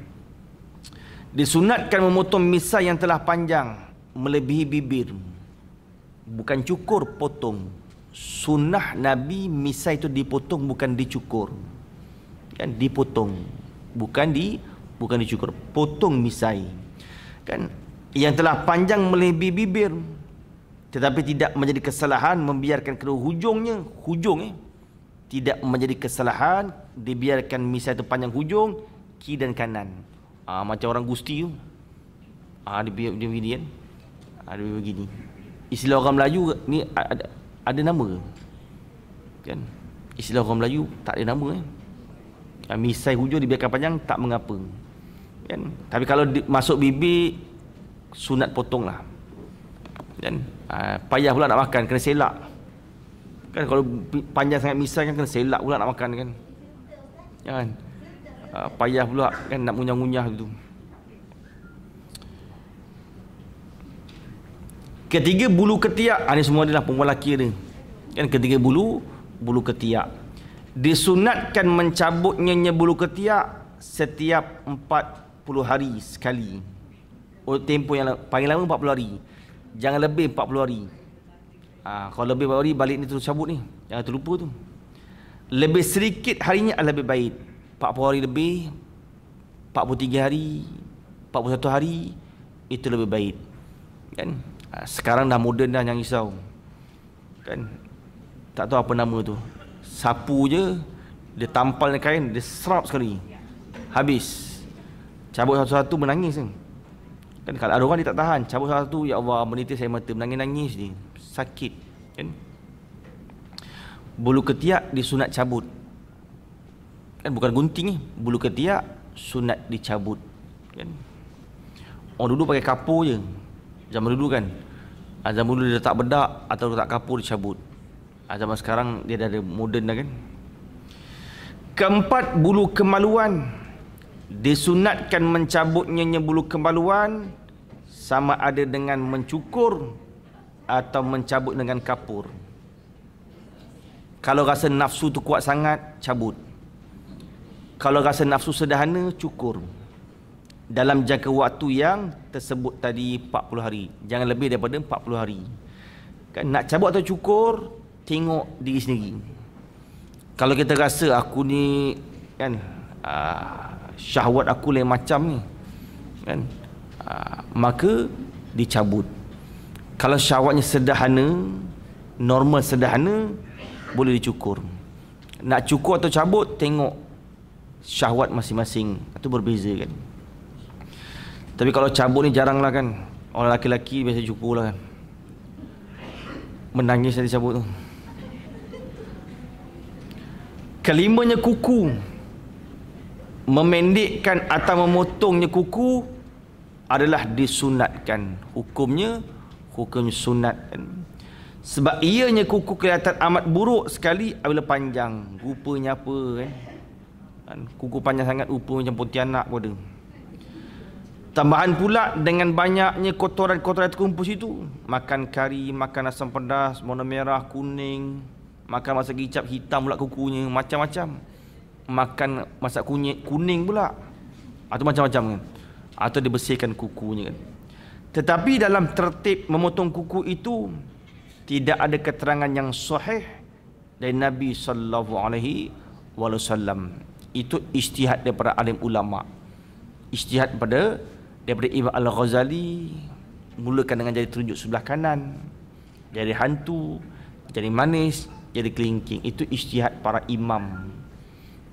Disunatkan memotong misai yang telah panjang melebihi bibir. Bukan cukur, potong. Sunnah Nabi misai itu dipotong, bukan dicukur. Kan dipotong. Bukan dicukur. Potong misai. Kan yang telah panjang melebihi bibir. Tetapi tidak menjadi kesalahan membiarkan kedua hujung tidak menjadi kesalahan dibiarkan misai itu panjang hujung kiri dan kanan. Macam orang Gusti tu. Dia begini kan. Dia begini. Istilah orang Melayu ni ada nama kan. Istilah orang Melayu tak ada nama misai hujung dibiarkan panjang tak mengapa kan. Tapi kalau masuk bibir sunat potong lah kan. Payah pula nak makan, kena selak kan. Kalau panjang sangat misai kan, kena selak pula nak makan kan. Kan payah pula kan nak ngunyah-ngunyah gitu. Ketiga, bulu ketiak. Ini semua adalah perempuan lelaki ni kan. Ketiga, bulu ketiak. Disunatkan mencabutnya bulu ketiak setiap 40 hari sekali. Tempoh yang paling lama 40 hari. Jangan lebih 40 hari. Kalau lebih 40 hari balik ni terus cabut ni. Jangan terlupa tu. Lebih sedikit harinya lebih baik. 40 hari lebih, 43 hari, 41 hari, itu lebih baik kan. Sekarang dah moden dah, jangan risau kan. Tak tahu apa nama tu, sapu je dia tampal dengan kain, dia serap sekali, habis. Cabut satu-satu menangis kan. Kalau ada orang dia tak tahan, cabut satu, ya Allah, menitis air mata, menangis-nangis dia, sakit kan. Bulu ketiak disunat cabut kan, bukan gunting ni. Bulu ketiak sunat dicabut kan. Orang dulu pakai kapur je zaman dulu kan. Zaman dulu dia letak bedak atau letak kapur dicabut. Zaman sekarang dia dah ada moden dah kan. Keempat, bulu kemaluan. Disunatkan mencabutnya bulu kemaluan sama ada dengan mencukur atau mencabut dengan kapur. Kalau rasa nafsu tu kuat sangat, cabut. Kalau rasa nafsu sederhana, cukur. Dalam jangka waktu yang tersebut tadi 40 hari. Jangan lebih daripada 40 hari. Kan nak cabut atau cukur, tengok diri sendiri. Kalau kita rasa aku ni kan syahwat aku lain macam ni kan, maka dicabut. Kalau syahwatnya sederhana, normal sederhana, boleh dicukur. Nak cukur atau cabut, tengok syahwat masing-masing, itu berbeza kan. Tapi kalau cabut ni jarang lah kan. Orang laki-laki biasa cukur lah kan. Menangis dari cabut tu. Kelimanya, kuku. Memendekkan atau memotongnya kuku adalah disunatkan. Hukumnya hukum sunat kan. Sebab ianya kuku kelihatan amat buruk sekali apabila panjang. Rupanya apa kan? Kuku panjang sangat rupa macam pontianak pun ada. Tambahan pula dengan banyaknya kotoran-kotoran terkumpul situ. Makan kari, makan asam pedas, warna merah, kuning, makan masak kicap hitam pula kukunya, macam-macam. Makan masak kuning pula. Atau macam-macam kan. Atau dibersihkan kukunya kan. Tetapi dalam tertib memotong kuku itu tidak ada keterangan yang sahih dari Nabi sallallahu alaihi wasallam. Itu ijtihad daripada alim ulama. Ijtihad daripada Imam Al-Ghazali, mulakan dengan jari telunjuk sebelah kanan, jari hantu, jari manis, jari kelingking. Itu ijtihad para imam.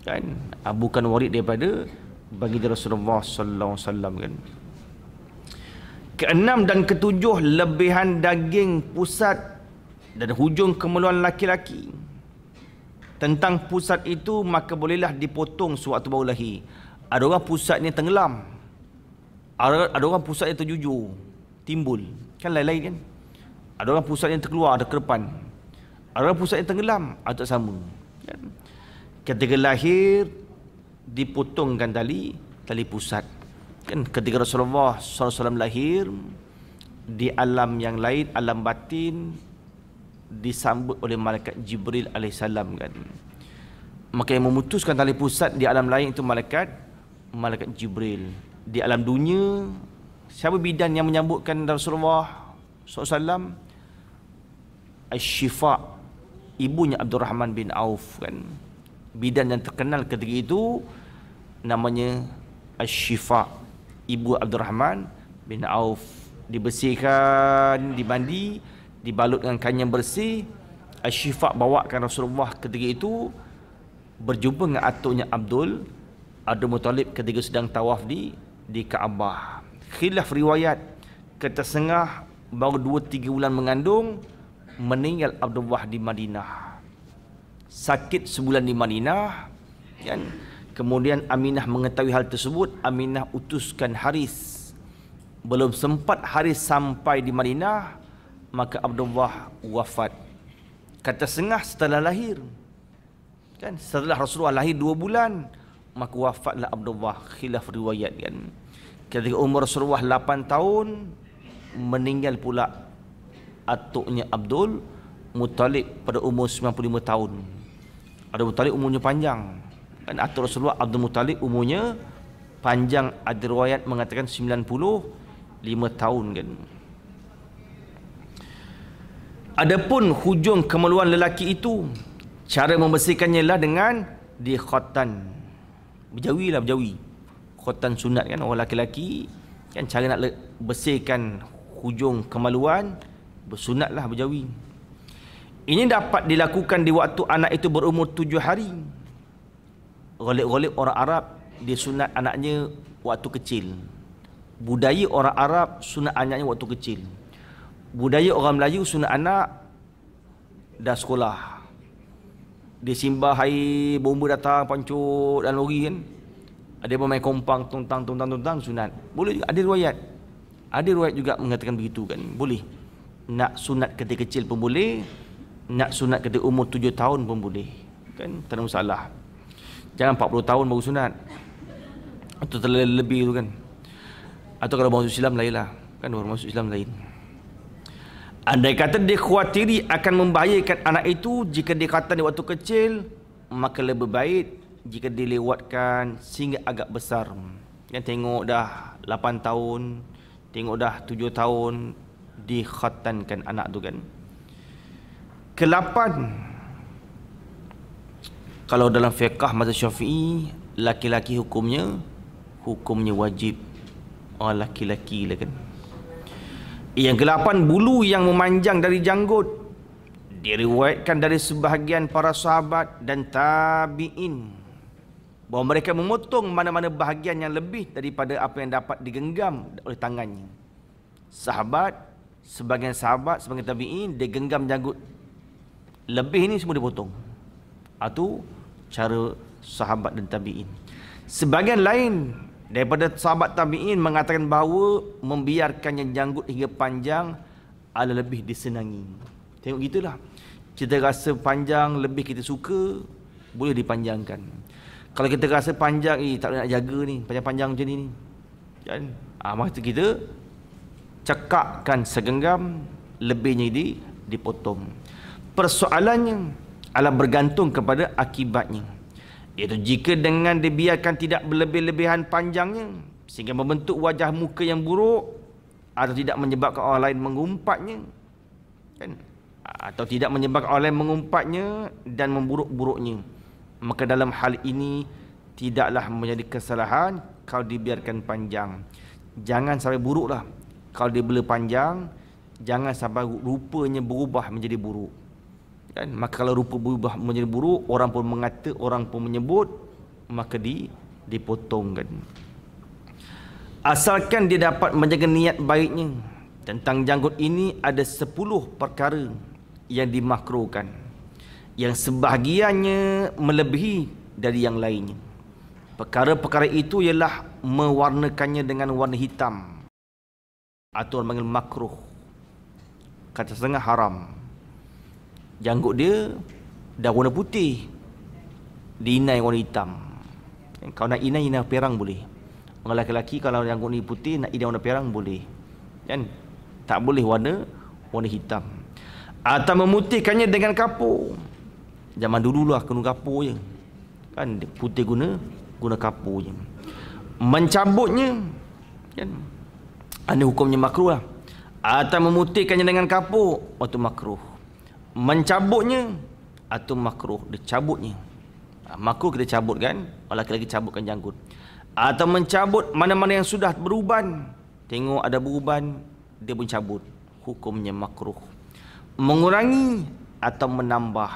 Kan? Bukan warid daripada baginda Rasulullah sallallahu alaihi wasallam kan. Keenam dan ketujuh, lebihan daging pusat dan hujung kemaluan laki-laki. Tentang pusat itu maka bolehlah dipotong sewaktu baru lahir. Ada orang pusatnya tenggelam, ada orang pusatnya terjujur, timbul, kan lain-lain kan. Ada orang pusatnya terkeluar, ada ke depan. Ada orang pusatnya tenggelam, atau sama kan? Ketika lahir dipotongkan tali pusat kan. Ketika Rasulullah SAW lahir di alam yang lain, alam batin, disambut oleh malaikat Jibril alaihissalam kan. Maka yang memutuskan tali pusat di alam lain itu malaikat Jibril. Di alam dunia, siapa bidan yang menyambutkan Rasulullah SAW? Asy-Syifa, ibunya Abdurrahman bin Auf kan. Bidan yang terkenal ketika itu namanya Asy-Syifa, ibu Abdurrahman bin Auf. Dibersihkan, dimandi, dibalut dengan kain yang bersih. Asy-Syifa bawakan Rasulullah ketika itu berjumpa dengan atuknya Abdul Muttalib ketika sedang tawaf di Kaabah. Khilaf riwayat, kata setengah baru 2-3 bulan mengandung, meninggal Abdullah di Madinah. Sakit sebulan di Madinah kan. Kemudian Aminah mengetahui hal tersebut, Aminah utuskan Haris. Belum sempat Haris sampai di Madinah, maka Abdullah wafat. Kata setengah setelah lahir kan, setelah Rasulullah lahir 2 bulan, maka wafatlah Abdullah. Khilaf riwayat kan. Ketika umur Rasulullah 8 tahun, meninggal pula atuknya Abdul Muttalib pada umur 95 tahun. Abdul Muttalib umurnya panjang kan. Atuk Rasulullah Abdul Muttalib umurnya panjang, ada riwayat mengatakan 95 tahun kan. Adapun hujung kemaluan lelaki itu, cara membersihkannya lah dengan dikhatan. Berjawi. Khotan sunat kan, orang laki-laki kan, cara nak bersihkan hujung kemaluan bersunatlah berjawi. Ini dapat dilakukan di waktu anak itu berumur 7 hari. Ghalib orang Arab dia sunat anaknya waktu kecil. Budaya orang Arab sunat anaknya waktu kecil. Budaya orang Melayu sunat anak dah sekolah. Dia simbah air, bomba datang pancut dan lori kan. Ada pemain kompang tuntang sunat. Boleh juga, ada riwayat juga mengatakan begitu kan. Boleh. Nak sunat ketika kecil pun boleh, nak sunat ketika umur 7 tahun pun boleh. Kan tak ada masalah. Jangan 40 tahun baru sunat. Atau terlalu lebih tu kan. Atau kalau masuk Islam lain lah. Kan orang masuk Islam lain. Andai kata dia khawatiri akan membahayakan anak itu jika dia kata di waktu kecil, maka lebih baik jika dilewatkan sehingga agak besar. Yang tengok dah 8 tahun, tengok dah 7 tahun, dikhatankan anak tu kan. Ke-8, kalau dalam fiqh mazhab Syafi'i, laki-laki hukumnya wajib. Orang laki-laki lah kan. Yang ke-8, bulu yang memanjang dari janggut. Diriwayatkan dari sebahagian para sahabat dan tabi'in bahawa mereka memotong mana-mana bahagian yang lebih daripada apa yang dapat digenggam oleh tangannya. Sebagian sahabat, sebagian tabi'in, dia genggam janggut lebih ni semua dipotong. Itu cara sahabat dan tabi'in. Sebagian lain Daripada sahabat tabi'in mengatakan bahawa membiarkannya janggut hingga panjang adalah lebih disenangi. Tengok gitulah. Kita rasa panjang lebih kita suka, boleh dipanjangkan. Kalau kita rasa panjang, tak boleh nak jaga ni, panjang-panjang macam ni. Kan? Maka kita cekakkan segenggam, lebihnya dipotong. Persoalannya adalah bergantung kepada akibatnya. Iaitu jika dengan dibiarkan tidak berlebih-lebihan panjangnya sehingga membentuk wajah muka yang buruk atau tidak menyebabkan orang lain mengumpatnya, kan? Atau tidak menyebabkan orang lain mengumpatnya dan memburuk-buruknya, maka dalam hal ini tidaklah menjadi kesalahan kalau dibiarkan panjang. Jangan sampai buruklah. Kalau dia bila panjang, jangan sampai rupanya berubah menjadi buruk. Kan? Maka kalau rupa berubah menjadi buruk, orang pun mengata, orang pun menyebut, maka dipotongkan. Asalkan dia dapat menjaga niat baiknya. Tentang janggut ini ada 10 perkara yang dimakruhkan, yang sebahagiannya melebihi dari yang lainnya. Perkara-perkara itu ialah mewarnakannya dengan warna hitam, atau orang panggil makruh, kata setengah haram. Janggut dia dah warna putih, diinai warna hitam. Kalau nak inai perang boleh. Orang lelaki kalau janggut ni putih, nak inai warna perang boleh. Kan? Tak boleh warna hitam. Atau memutihkannya dengan kapur. Zaman dululah kena kapur je. Kan? Putih guna kapur je. Mencabutnya, kan? Ini hukumnya makruh lah. Atau memutihkannya dengan kapur, waktu makruh. Mencabutnya atau makruh, dia cabutnya. Makruh kita cabut kan, orang lelaki cabutkan janggut. Atau mencabut mana-mana yang sudah beruban. Tengok ada beruban, dia pun cabut, hukumnya makruh. Mengurangi atau menambah,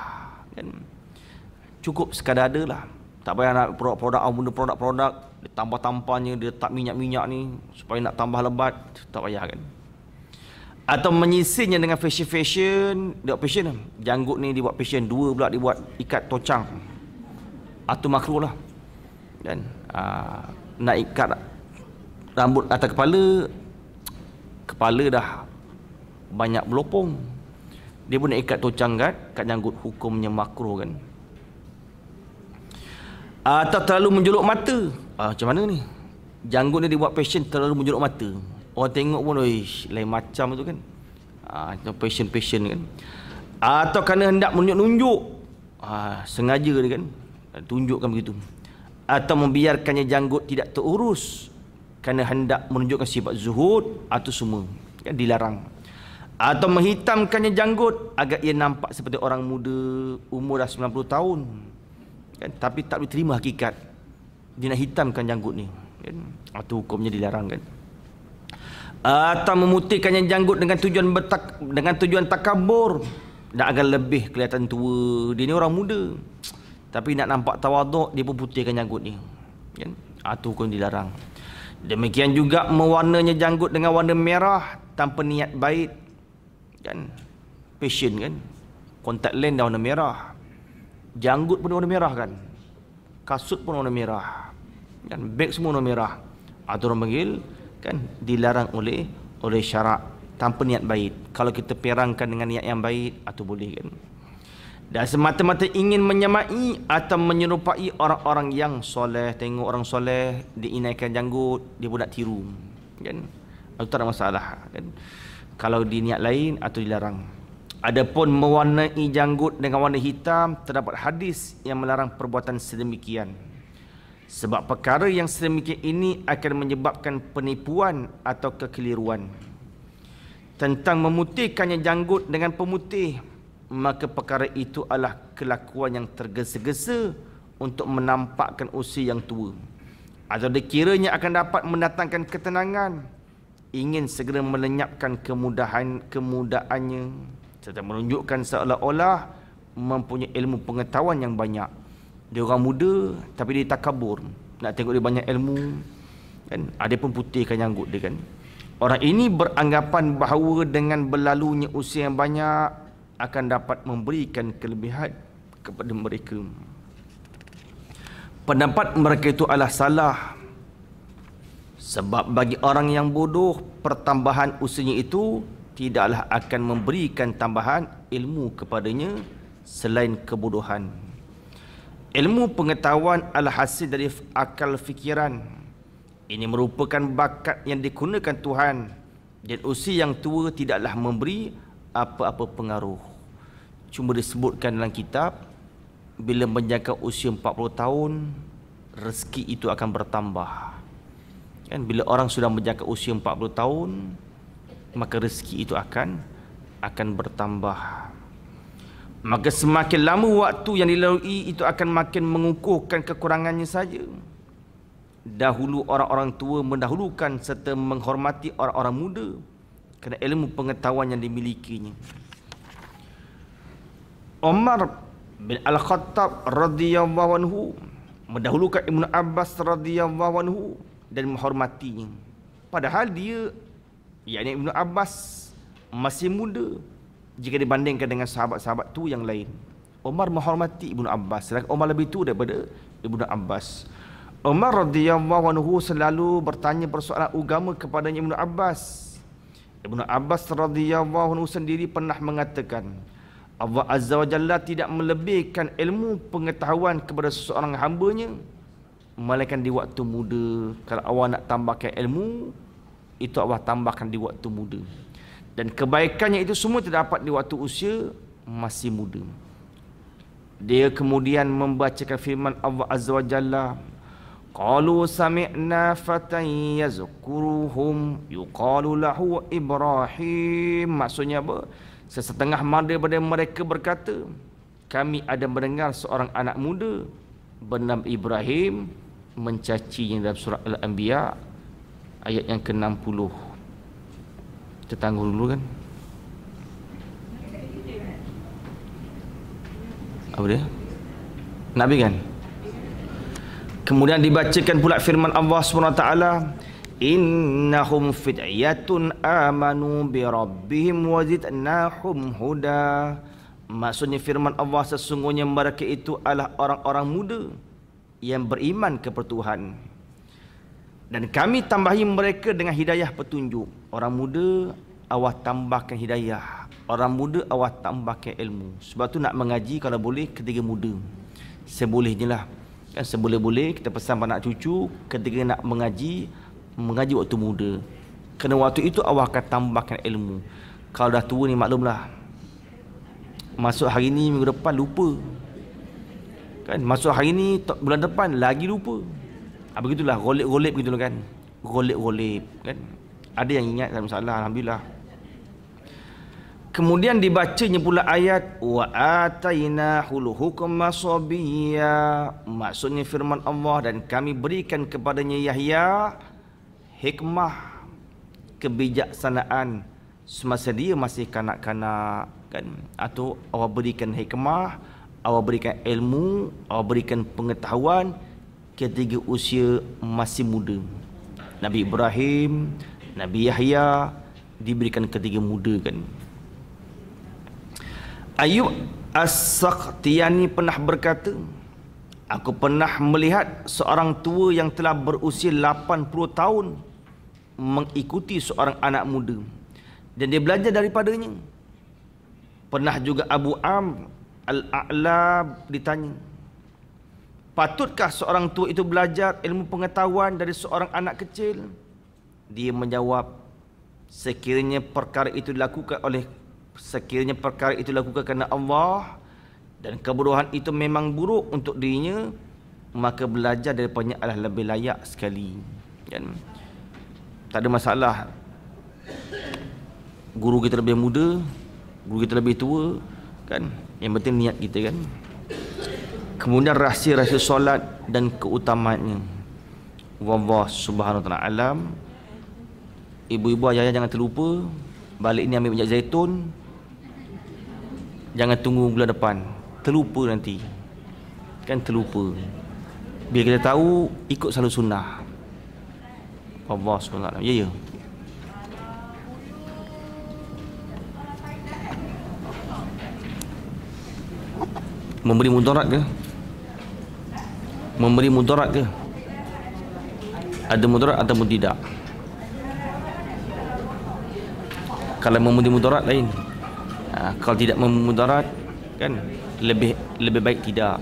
kan? Cukup sekadar ada lah. Tak payah nak produk-produk, produk-produk dia tambah-tambahnya, dia tak minyak-minyak ni supaya nak tambah lebat, tak payah kan. Atau menyisirnya dengan fashion, dia buat fashion lah. Janggut ni dibuat fashion, dua pula dibuat ikat tocang, atau makruh lah, kan? Nak ikat rambut atas kepala dah banyak berlopong, dia pun nak ikat tocang kat janggut, hukumnya makruh kan. Atau terlalu menjolok mata. Macam mana ni? Janggut ni dibuat fashion terlalu menjolok mata. Orang tengok pun, lain macam tu kan. Passion kan. Atau kerana hendak menunjuk-nunjuk, sengaja dia kan, tunjukkan begitu. Atau membiarkannya janggut tidak terurus kerana hendak menunjukkan sifat zuhud, atau semua kan, dilarang. Atau menghitamkannya janggut agar ia nampak seperti orang muda, umur dah 90 tahun kan, tapi tak boleh terima hakikat dia nak hitamkan janggut ni kan, atau hukumnya dilarang kan. Atau memutihkannya janggut dengan tujuan takabur, nak agar lebih kelihatan tua. Dia ni orang muda tapi nak nampak tawaduk, dia pun putihkan janggut ni kan, atau hukum dilarang. Demikian juga mewarnanya janggut dengan warna merah tanpa niat baik kan, passion kan. Kontak lens dah warna merah, janggut pun warna merah kan, kasut pun warna merah kan, beg semua warna merah, atau orang panggil kan, dilarang oleh syarak tanpa niat baik. Kalau kita perangkan dengan niat yang baik, atau boleh kan. Dan semata-mata ingin menyamai atau menyerupai orang-orang yang soleh. Tengok orang soleh diinaikan janggut, dia pun nak tiru kan, itu tak ada masalah kan, kalau di niat lain atau dilarang. Adapun mewarnai janggut dengan warna hitam, terdapat hadis yang melarang perbuatan sedemikian. Sebab perkara yang sedemikian ini akan menyebabkan penipuan atau kekeliruan. Tentang memutihkannya janggut dengan pemutih, maka perkara itu adalah kelakuan yang tergesa-gesa untuk menampakkan usia yang tua, atau dikiranya akan dapat mendatangkan ketenangan, ingin segera melenyapkan kemudahannya, serta menunjukkan seolah-olah mempunyai ilmu pengetahuan yang banyak. Dia orang muda tapi dia takabur, nak tengok dia banyak ilmu kan, dia pun putihkan janggut dia kan. Orang ini beranggapan bahawa dengan berlalunya usia yang banyak akan dapat memberikan kelebihan kepada mereka. Pendapat mereka itu adalah salah. Sebab bagi orang yang bodoh, pertambahan usianya itu tidaklah akan memberikan tambahan ilmu kepadanya selain kebodohan. Ilmu pengetahuan adalah hasil dari akal fikiran. Ini merupakan bakat yang digunakan Tuhan, dan usia yang tua tidaklah memberi apa-apa pengaruh. Cuma disebutkan dalam kitab, bila menjangkau usia 40 tahun, rezeki itu akan bertambah. Kan, bila orang sudah menjangkau usia 40 tahun, maka rezeki itu akan bertambah. Maka semakin lama waktu yang dilalui itu akan makin mengukuhkan kekurangannya saja. Dahulu orang-orang tua mendahulukan serta menghormati orang-orang muda kerana ilmu pengetahuan yang dimilikinya. Umar bin Al-Khattab radhiyallahu anhu mendahulukan Ibnu Abbas radhiyallahu anhu dan menghormatinya. Padahal dia, yakni Ibnu Abbas, masih muda jika dibandingkan dengan sahabat-sahabat tu yang lain. Umar menghormati Ibnu Abbas, sedangkan Umar lebih tua daripada Ibnu Abbas. Umar radhiyallahu anhu selalu bertanya persoalan agama kepadanya Ibnu Abbas. Ibnu Abbas radhiyallahu anhu sendiri pernah mengatakan, Allah Azza wa Jalla tidak melebihkan ilmu pengetahuan kepada seseorang hambanya melainkan di waktu muda. Kalau awak nak tambahkan ilmu, itu Allah tambahkan di waktu muda. Dan kebaikannya itu semua terdapat di waktu usia masih muda. Dia kemudian membacakan firman Allah Azza wa Jalla, qalu sami'na fatan yazkuruhum yuqalu lahu Ibrahim. Maksudnya apa? Sesetengah daripada mereka berkata, kami ada mendengar seorang anak muda bernama Ibrahim mencacinya dalam surah Al-Anbiya ayat yang ke-60. Kita tangguh dulu kan. Apa dia? Nabi kan? Kemudian dibacakan pula firman Allah SWT, innahum fityatun amanu bi rabbihim wa zidnahum huda. Maksudnya firman Allah, sesungguhnya mereka itu adalah orang-orang muda yang beriman kepada Tuhan, dan kami tambahi mereka dengan hidayah petunjuk. Orang muda Allah tambahkan hidayah, orang muda Allah tambahkan ilmu. Sebab tu nak mengaji kalau boleh ketika muda, sebolehnya lah kan. Seboleh-boleh kita pesan pada anak cucu ketika nak mengaji waktu muda, kerana waktu itu Allah akan tambahkan ilmu. Kalau dah tua ni maklumlah, masuk hari ni minggu depan lupa kan, masuk hari ni bulan depan lagi lupa. Begitulah, golek-golek begitulah kan, golek-golek kan. Ada yang ingat, tak masalah, alhamdulillah. Kemudian dibacanya pula ayat wa atainahul hukma sabiyya. Maksudnya firman Allah, dan kami berikan kepadanya Yahya hikmah, kebijaksanaan semasa dia masih kanak-kanak kan. Atau Allah berikan hikmah, Allah berikan ilmu, Allah berikan pengetahuan ketika usia masih muda. Nabi Ibrahim, Nabi Yahya diberikan ketika muda kan. Ayub As-Sakhtiyani pernah berkata, aku pernah melihat seorang tua yang telah berusia 80 tahun mengikuti seorang anak muda dan dia belajar daripadanya. Pernah juga Abu Amr Al-A'la ditanya, patutkah seorang tua itu belajar ilmu pengetahuan dari seorang anak kecil? Dia menjawab, sekiranya perkara itu dilakukan kerana Allah dan kebodohan itu memang buruk untuk dirinya, maka belajar daripadanya adalah lebih layak sekali kan. Tak ada masalah guru kita lebih muda, guru kita lebih tua kan, yang penting niat kita kan. Kemudian rahsia-rahsia solat dan keutamaannya, wallahu subhanahu wa ta'ala alam. Ibu-ibu, ayah jangan terlupa, balik ni ambil minyak zaitun, jangan tunggu bulan depan, terlupa nanti kan, terlupa. Biar kita tahu, ikut selalu sunnah. Allah SWT. Ya. Memberi mudarat ke? Memberi mudarat ke? Ada mudarat ataupun tidak. Kalau memudarat lain. Kalau tidak memudarat kan lebih baik tidak.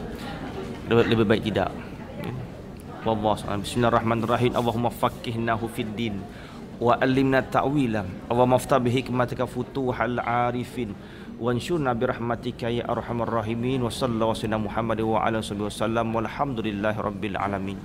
Lebih baik tidak. Wallahu a'lam. Bismillahirrahmanirrahim. Allahumma faqqihnahu fid din wa 'allimna ta'wila. Allahumma aftah bi hikmatika futuhal 'arifin wanshurna bi rahmatika ya arhamar rahimin. Wa sallallahu ala Muhammad wa ala alihi wasallam walhamdulillahi rabbil alamin.